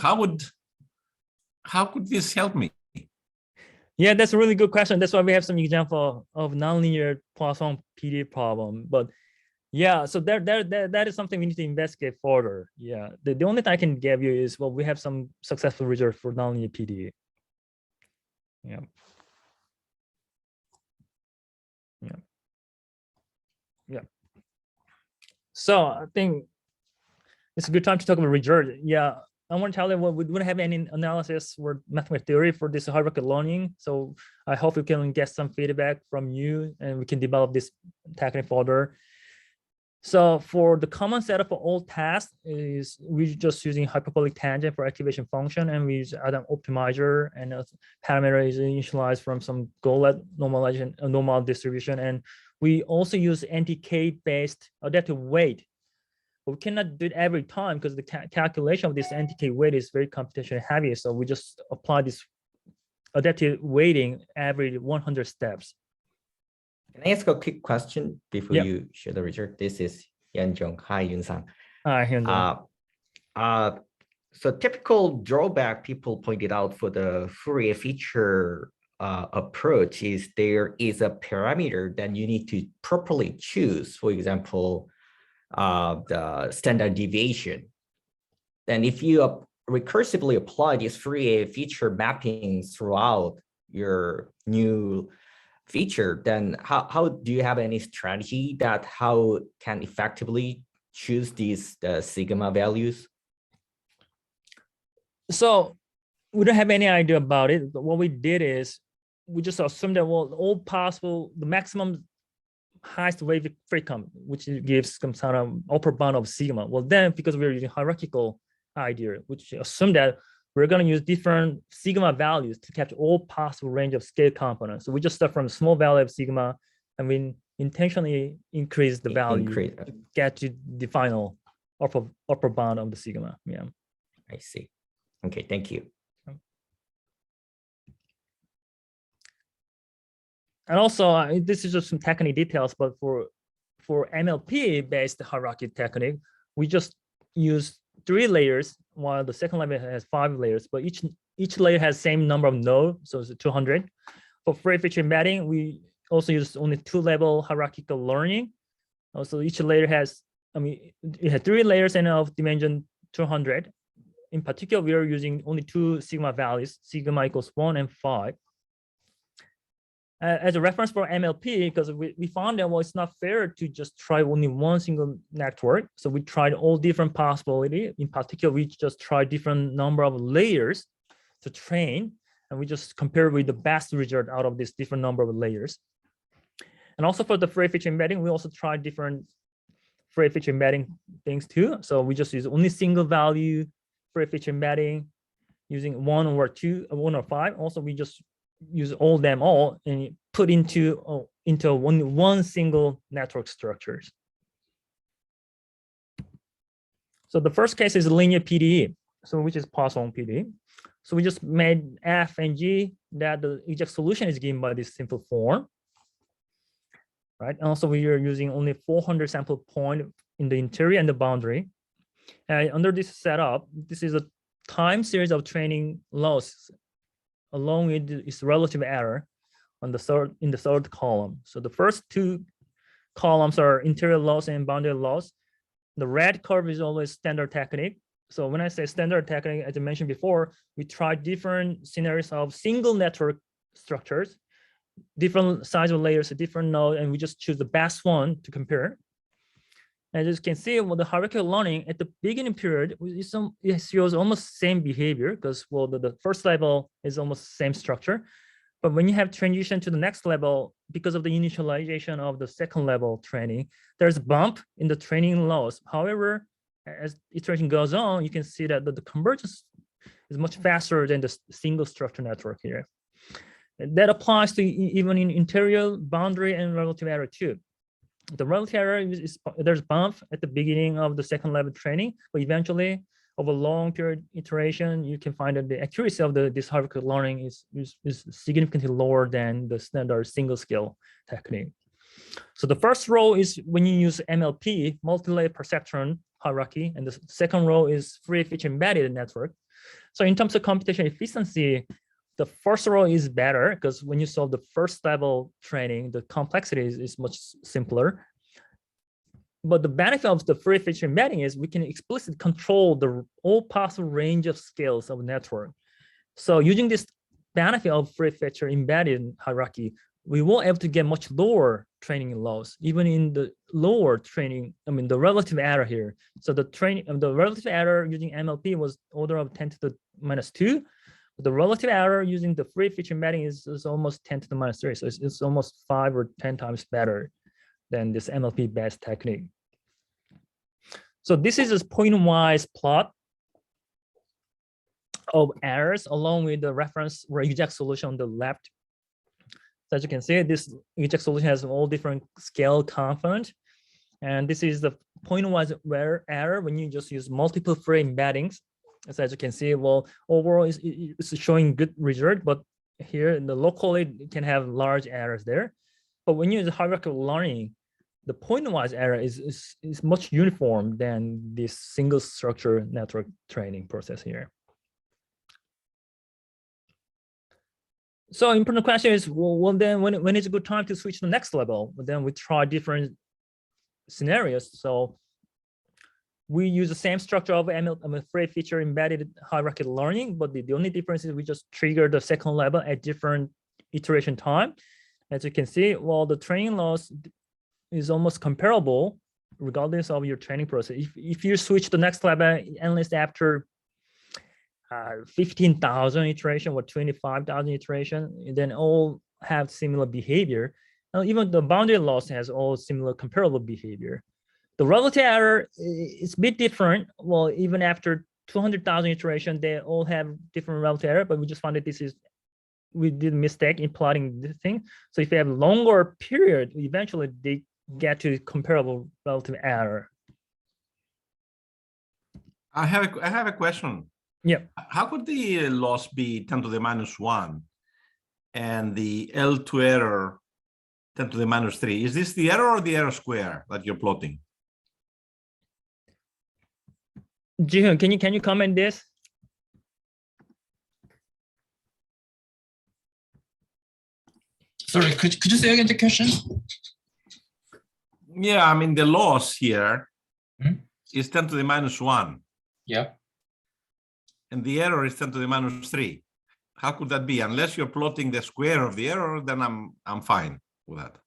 How could this help me? Yeah, that's a really good question. That's why we have some example of nonlinear Poisson PD problem. But yeah, so that is something we need to investigate further. Yeah, the only thing I can give you is, well, we have some successful results for nonlinear PD. Yeah. Yeah. Yeah. So I think it's a good time to talk about result. Yeah, I want to tell you what we don't have any analysis or mathematical theory for this hierarchical learning. So I hope we can get some feedback from you and we can develop this technique further. So for the common setup for all tasks is we're just using hyperbolic tangent for activation function, and we use Adam optimizer, and parameter is initialized from some goal normalization, normal distribution. And we also use NTK based adaptive weight. But we cannot do it every time because the calculation of this NTK weight is very computationally heavy. So we just apply this adaptive weighting every 100 steps. Can I ask a quick question before you share the result? This is Yanjong. Hi, Yoonsang. Hi, Yanjong. So typical drawback people pointed out for the Fourier feature approach is there is a parameter that you need to properly choose. For example, the standard deviation. Then if you recursively apply this Fourier feature mapping throughout your new feature, then how do you have any strategy that how can effectively choose these sigma values? So we don't have any idea about it, but what we did is we just assumed that, well, all possible, the maximum highest wave frequency, which gives some sort of upper bound of sigma. Well, then because we're using hierarchical idea, which assume that we're going to use different sigma values to capture all possible range of scale components. So we just start from a small value of sigma, and we intentionally increase the value to get to the final upper bound of the sigma. Yeah, I see. Okay, thank you. And also, this is just some technical details, but for NLP-based hierarchy technique, we just use 3 layers, while the second level has 5 layers, but each layer has same number of nodes, so it's 200. For Fourier feature embedding, we also use only 2-level hierarchical learning. Also, each layer has, it has 3 layers and of dimension 200. In particular, we are using only 2 sigma values, sigma equals 1 and 5. As a reference for MLP, because we found that, well, it's not fair to just try only one single network. So we tried all different possibilities. In particular, we just tried different number of layers to train, and we just compare with the best result out of this different number of layers. And also for the Fourier feature embedding, we also tried different Fourier feature embedding things too. So we just use only single value Fourier feature embedding using 1 or 2, 1 or 5. Also, we just use all and put into one single network structures. So the first case is linear PDE, so which is Poisson PDE. So we just made F and G that the exact solution is given by this simple form, right? And also we are using only 400 sample point in the interior and the boundary. And under this setup, this is a time series of training loss along with its relative error on the third column. So the first 2 columns are interior loss and boundary loss. The red curve is always standard technique. So when I say standard technique, as I mentioned before, we try different scenarios of single network structures, different size of layers, different node, and we just choose the best one to compare. As you can see, well, the hierarchical learning at the beginning period, it shows almost same behavior because, well, the first level is almost the same structure. But when you have transition to the next level, because of the initialization of the second level training, there's a bump in the training loss. However, as iteration goes on, you can see that the convergence is much faster than the single structure network here. And that applies to even in interior, boundary, and relative error too. The relative error is there's bump at the beginning of the second level training, but eventually over a long period iteration, you can find that the accuracy of this hierarchical learning is significantly lower than the standard single scale technique. So the first row is when you use MLP, multi-layer perceptron hierarchy, and the second row is Fourier feature embedded network. So in terms of computation efficiency, the first row is better because when you solve the first level training, the complexity is much simpler. But the benefit of the free feature embedding is we can explicitly control the all possible range of scales of network. So using this benefit of free feature embedded hierarchy, we will able to get much lower training loss, even in the lower training, the relative error here. So the relative error using MLP was order of 10 to the -2. But the relative error using the free feature embedding is almost 10 to the -3. So it's almost 5 or 10 times better than this MLP-based technique. So this is a pointwise plot of errors along with the reference or exact solution on the left. So as you can see, this exact solution has all different scale components. And this is the pointwise error when you just use multiple free embeddings. So as you can see, well, overall it's showing good result, but here in the locally it can have large errors there. But when you use hierarchical learning, the pointwise error is much uniform than this single structure network training process here. So important question is, well then when is a good time to switch to the next level? But then we try different scenarios. So we use the same structure of free feature embedded hierarchical learning, but the only difference is we just trigger the second level at different iteration time. As you can see, well, the training loss is almost comparable regardless of your training process. If you switch the next level, unless after 15,000 iteration or 25,000 iteration, then all have similar behavior. Now, even the boundary loss has all similar comparable behavior. The relative error is a bit different. Well, even after 200,000 iteration, they all have different relative error, but we just found that we did a mistake in plotting this thing. So if you have longer period, eventually they get to comparable relative error. I have a question. Yeah. How could the loss be 10 to the -1 and the L2 error 10 to the -3? Is this the error or the error square that you're plotting? Jihoon, can you comment this? Sorry, could you say again the question? Yeah, I mean the loss here is 10 to the -1. Yeah. And the error is 10 to the -3. How could that be? Unless you're plotting the square of the error, then I'm fine with that.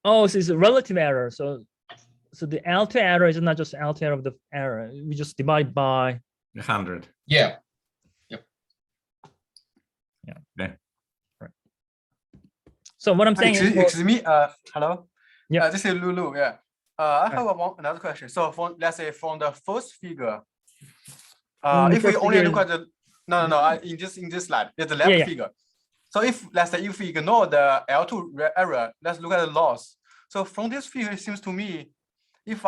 Oh, so it's a relative error. So the L2 error is not just L2 error of the error. We just divide by 100. Yeah. Yep. Yeah. Okay. Right. So what I'm saying is, excuse me. Hello. Yeah. This is Lulu. Yeah. I have another question. So let's say from the first figure, if we only look at the in this slide, there's the left figure. So let's say if we ignore the L2 error, let's look at the loss. So from this figure, it seems to me, if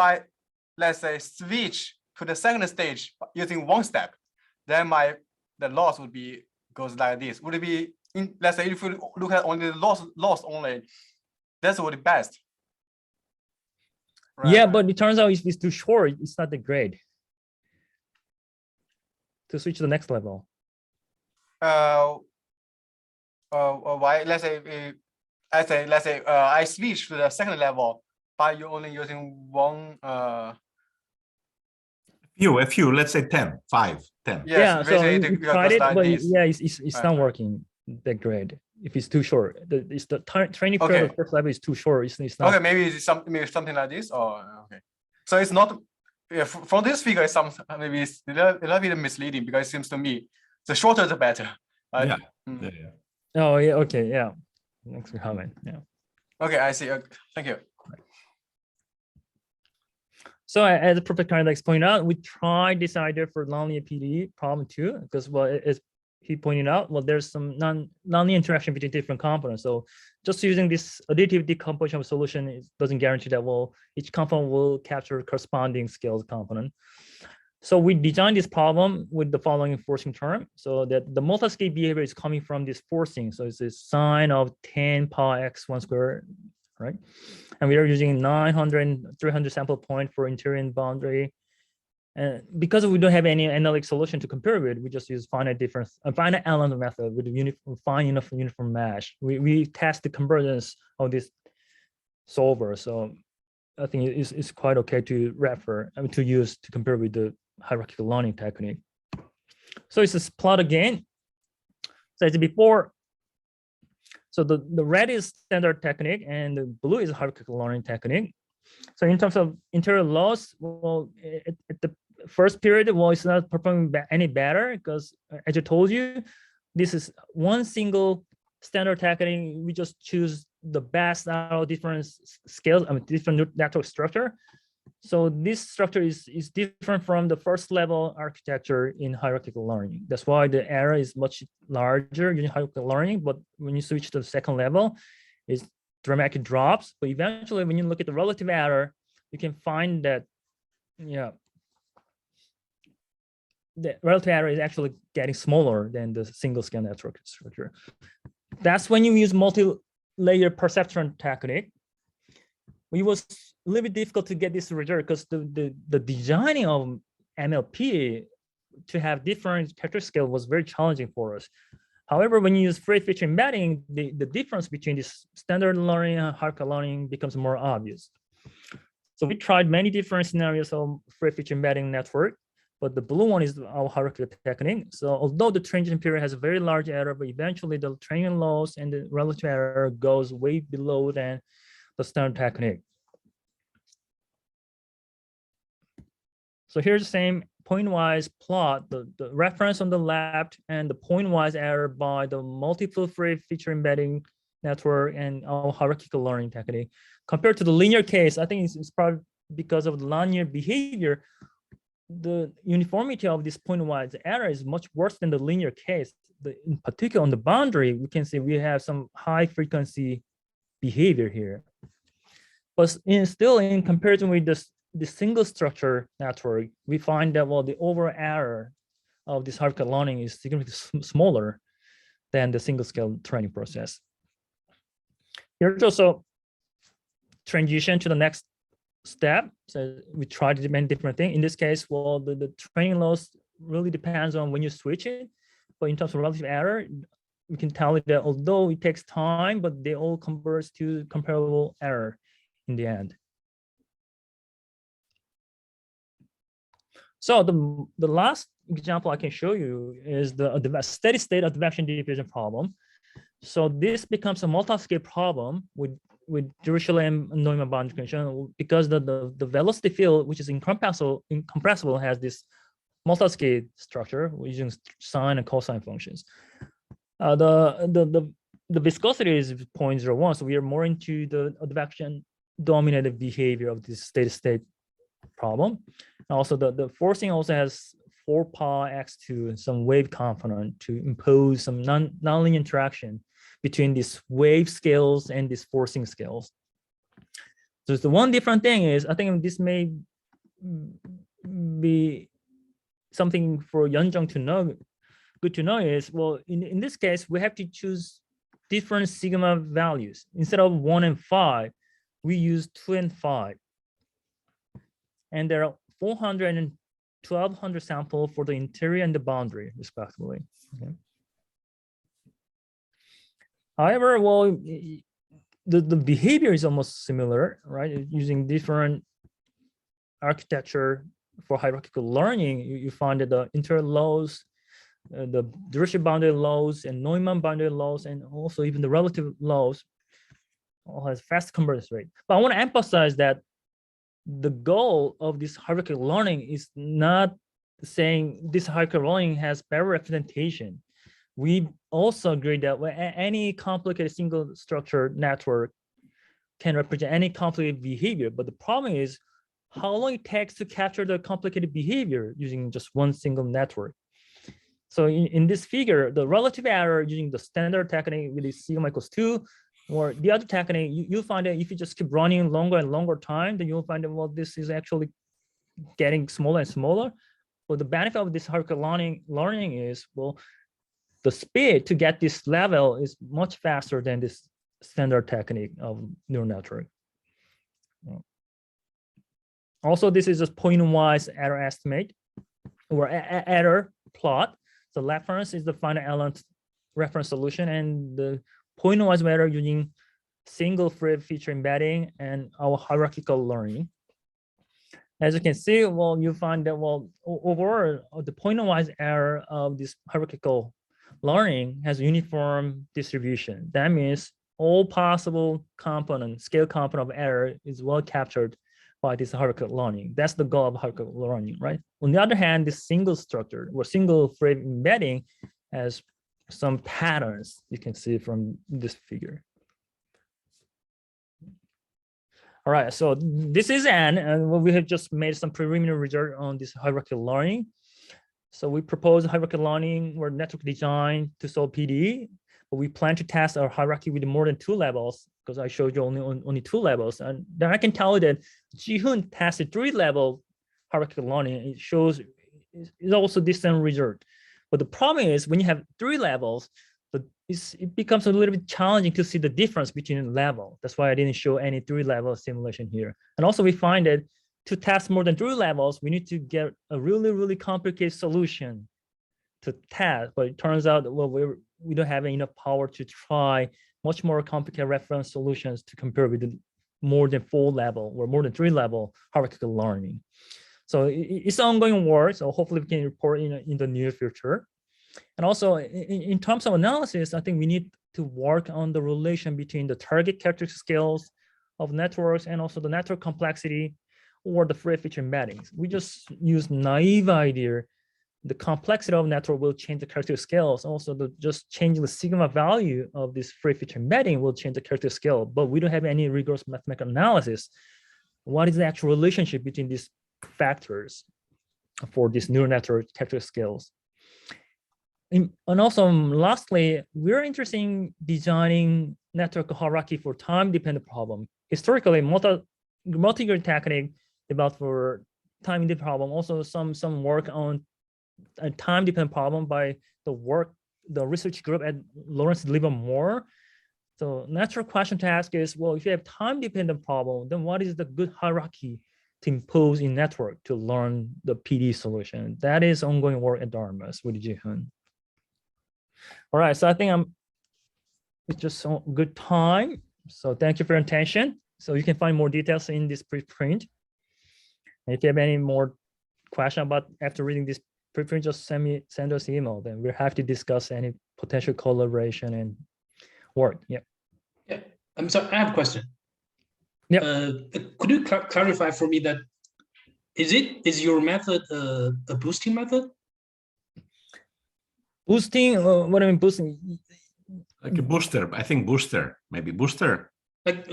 let's say switch to the second stage using one step, then the loss would goes like this. Would it be let's say if we look at only the loss only, that's what the best. Right. Yeah, but it turns out it's too short. It's not that great to switch to the next level. Why? Let's say I switch to the second level, but you're only using one. A few. Let's say 10, 5, 10. Yes, yeah. So we tried it, but it's not working that great. If it's too short, the training period of the first level is too short. It's not. Okay, maybe something like this. Or okay, so it's not. Yeah, from this figure, maybe it's a little bit misleading because it seems to me the shorter the better. Yeah. Oh yeah. Okay. Yeah. Thanks for comment. Yeah. Okay, I see. Thank you. So as the Professor Karnadakis pointed out, we tried this idea for nonlinear PDE problem too, because as he pointed out, there's some nonlinear interaction between different components. So just using this additive decomposition of solution, it doesn't guarantee that each component will capture corresponding scales component. So we designed this problem with the following forcing term, so that the multi-scale behavior is coming from this forcing. So it's a sine of 10 power x1 squared, right? And we are using 900 and 300 sample point for interior boundary. And because we don't have any analytic solution to compare with, we just use finite element method with fine enough uniform mesh. We test the convergence of this solver. So I think it's quite okay to to use to compare with the hierarchical learning technique. So it's a plot again. So as before, so the red is standard technique and the blue is hierarchical learning technique. So in terms of interior loss, well, at the first period, well, it's not performing any better because, as I told you, this is one single standard technique. We just choose the best out of different scales, different network structure. So this structure is different from the first level architecture in hierarchical learning. That's why the error is much larger using hierarchical learning. But when you switch to the second level, it dramatically drops. But eventually, when you look at the relative error, you can find that, yeah, the relative error is actually getting smaller than the single scale network structure. That's when you use multi-layer perceptron technique. It was a little bit difficult to get this result because the designing of MLP to have different character scale was very challenging for us. However, when you use free feature embedding, the difference between this standard learning and hierarchical learning becomes more obvious. So we tried many different scenarios of free feature embedding network, but the blue one is our hierarchical technique. So although the transition period has a very large error, but eventually the training loss and the relative error goes way below than the standard technique. So here's the same point-wise plot, the reference on the left and the point-wise error by the multiple free feature embedding network and our hierarchical learning technique. Compared to the linear case, I think it's probably because of the linear behavior, the uniformity of this point-wise error is much worse than the linear case. In particular, on the boundary, we can see we have some high frequency behavior here. But still, in comparison with the single structure network, we find that, well, the overall error of this hierarchical learning is significantly smaller than the single scale training process. Here's also transition to the next step. So we tried many different things. In this case, well, the training loss really depends on when you switch it. But in terms of relative error, we can tell that although it takes time, but they all converge to comparable error in the end. So the last example I can show you is the steady state advection diffusion problem. So this becomes a multi-scale problem with Differential and Neumann boundary condition because the velocity field, which is incompressible, has this multi-scale structure using sine and cosine functions. The viscosity is 0.01, so we are more into the advection dominated behavior of this steady state problem. And also the forcing also has 4 pi x2 and some wave component to impose some nonlinear interaction between these wave scales and these forcing scales. So the one different thing is, I think this may be something for Yoonsang to know, good to know is, well, in this case, we have to choose different sigma values. Instead of 1 and 5, we use 2 and 5. And there are 400 and 1200 samples for the interior and the boundary, respectively. Okay. However, well, the behavior is almost similar, right? Using different architecture for hierarchical learning, you find that the interior loss, the Differential boundary loss, and Neumann boundary loss, and also even the relative loss all has fast convergence rate. But I want to emphasize that the goal of this hierarchical learning is not saying this hierarchical learning has better representation. We also agree that any complicated single structure network can represent any complicated behavior, but the problem is how long it takes to capture the complicated behavior using just one single network. So in this figure, the relative error using the standard technique with the sigma equals 2, or the other technique, you'll find that if you just keep running longer and longer time, then you'll find that, well, this is actually getting smaller and smaller. But the benefit of this hierarchical learning is, well, the speed to get this level is much faster than this standard technique of neural network. Also, this is just pointwise error estimate or error plot. So reference is the final element reference solution, and the pointwise error using single free feature embedding and our hierarchical learning. As you can see, well, you find that, well, overall, the pointwise error of this hierarchical learning has uniform distribution. That means all possible components, scale component of error is well captured by this hierarchical learning. That's the goal of hierarchical learning, right? On the other hand, this single structure or single frame embedding has some patterns you can see from this figure. All right, so this is N, and we have just made some preliminary result on this hierarchical learning. So we propose hierarchical learning or network design to solve PDE, but we plan to test our hierarchy with more than 2 levels, because I showed you only 2 levels. And then I can tell you that Jihoon tested 3-level hierarchical learning. It shows it's also decent result. But the problem is when you have 3 levels, it becomes a little bit challenging to see the difference between the level. That's why I didn't show any 3-level simulation here. And also we find that to test more than 3 levels, we need to get a really, really complicated solution to test. But it turns out, well, we don't have enough power to try much more complicated reference solutions to compare with the more than 4-level or more than 3-level hierarchical learning. So it's ongoing work. So hopefully we can report in the near future. And also in terms of analysis, I think we need to work on the relation between the target characteristic scales of networks and also the network complexity or the free feature embeddings. We just use naive idea. The complexity of network will change the characteristic scales. Also, just changing the sigma value of this free feature embedding will change the characteristic scale, but we don't have any rigorous mathematical analysis. What is the actual relationship between these factors for this neural network characteristic scales? And also, lastly, we're interested in designing network hierarchy for time-dependent problem. Historically, multi-grid technique developed for time-dependent problem. Also, some work on a time-dependent problem by the research group at Lawrence Livermore. So, natural question to ask is, well, if you have time-dependent problem, then what is the good hierarchy to impose in network to learn the PD solution? That is ongoing work at Dartmouth with Jihoon. All right, so I think it's just a good time. So thank you for your attention. So you can find more details in this preprint. And if you have any more question about after reading this preprint, just send us an email. Then we're happy to discuss any potential collaboration and work. Yeah. Yeah. I'm sorry, I have a question. Yeah. Could you clarify for me that is your method a boosting method? Boosting, what I mean boosting? Like a booster, I think booster, maybe booster. Like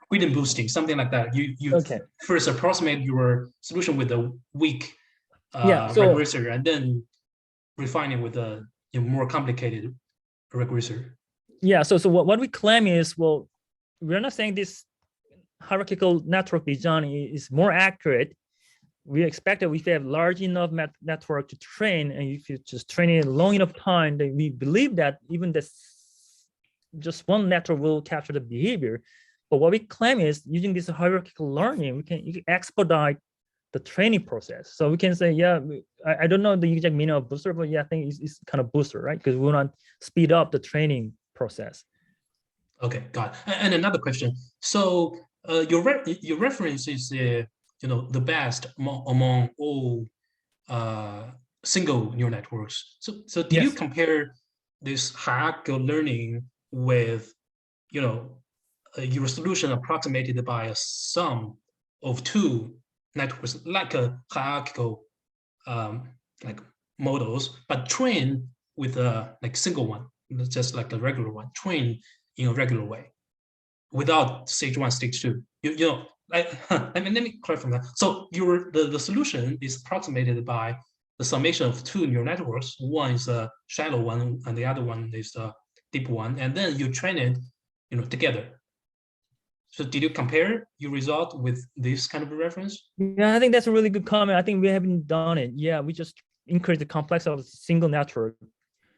gradient boosting, something like that. You okay. First approximate your solution with a weak regressor, and then refine it with a more complicated regressor. Yeah, so what we claim is, well, we're not saying this hierarchical network design is more accurate. We expect that if you have large enough network to train, and if you just train it long enough time, then we believe that even this just one network will capture the behavior. But what we claim is using this hierarchical learning, you can expedite the training process. So we can say, yeah, I don't know the exact meaning of booster, but yeah, I think it's kind of booster, right? Because we want to speed up the training process. Okay, got it. And another question. So your reference is the best among all single neural networks. So did you compare this hierarchical learning with your solution approximated by a sum of 2 networks, like a hierarchical like models, but trained with a single one, just like a regular one, trained in a regular way, without stage 1, stage 2. Let me clarify that. So the solution is approximated by the summation of 2 neural networks. One is a shallow one, and the other one is a deep one, and then you train it, together. So did you compare your result with this kind of a reference? Yeah, I think that's a really good comment. I think we haven't done it. Yeah, we just increase the complexity of a single network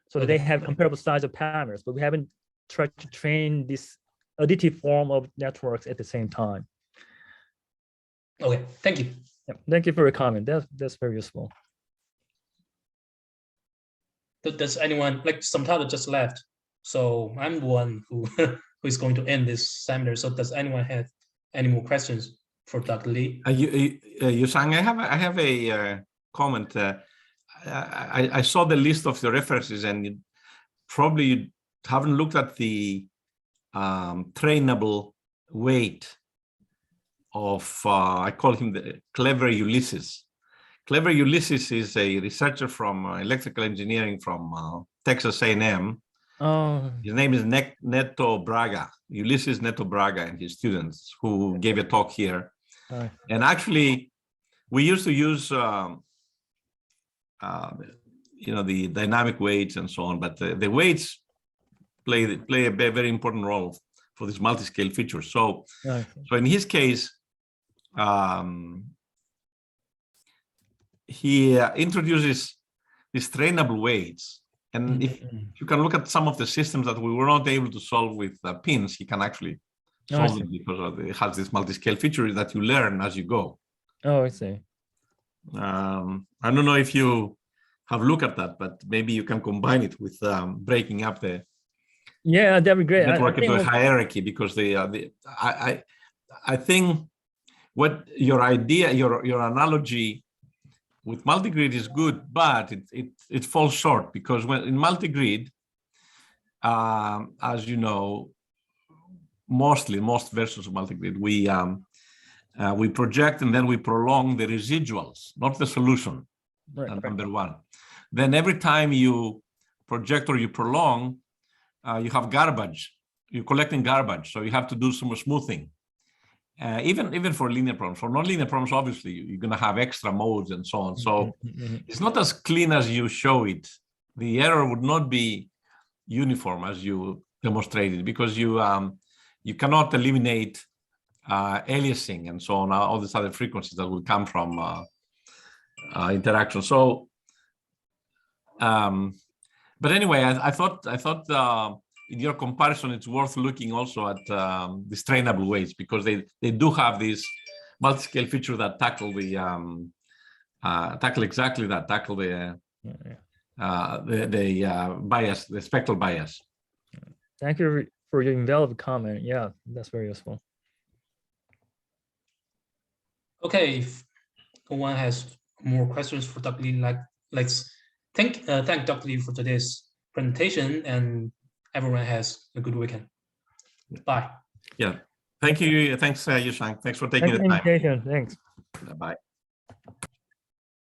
so that they have comparable size of parameters, but we haven't tried to train this additive form of networks at the same time. Okay, thank you. Yep. Thank you for your comment. That's very useful. Does anyone, like sometimes just left, so I'm the one who who is going to end this seminar. So does anyone have any more questions for Dr. Lee? Yoonsang, I have a comment. I saw the list of the references, and probably you haven't looked at the trainable weight of, I call him the clever Ulysses. Clever Ulysses is a researcher from electrical engineering from Texas A&M. Oh. His name is Neto Braga, Ulysses Neto Braga, and his students who gave a talk here. And actually, we used to use, the dynamic weights and so on, but the weights play a very important role for this multi-scale feature. So in his case, he introduces these trainable weights. And if you can look at some of the systems that we were not able to solve with pins, he can actually solve them because it has this multi-scale feature that you learn as you go. Oh, I see. I don't know if you have looked at that, but maybe you can combine it with breaking up the that'd be great. network into a hierarchy, because I think what your idea, your analogy with multigrid is good, but it falls short, because when in multigrid, as you know, most versions of multigrid, we project and then we prolong the residuals, not the solution. Number one. Then every time you project or you prolong, you have garbage. You're collecting garbage, so you have to do some smoothing. Even for linear problems. For nonlinear problems, obviously, you're going to have extra modes and so on. So it's not as clean as you show it. The error would not be uniform as you demonstrated, because you cannot eliminate aliasing and so on, all these other frequencies that will come from interaction. So, but anyway, I thought in your comparison, it's worth looking also at these trainable weights, because they do have this multi-scale feature that tackle the bias, the spectral bias. Thank you for your invaluable comment. Yeah, that's very useful. Okay, if no one has more questions for Dr. Lee, let's thank Dr. Lee for today's presentation, and everyone has a good weekend. Bye. Yeah. Thank you. Thanks, Yoonsang. Thanks for taking the time. Thanks. Bye.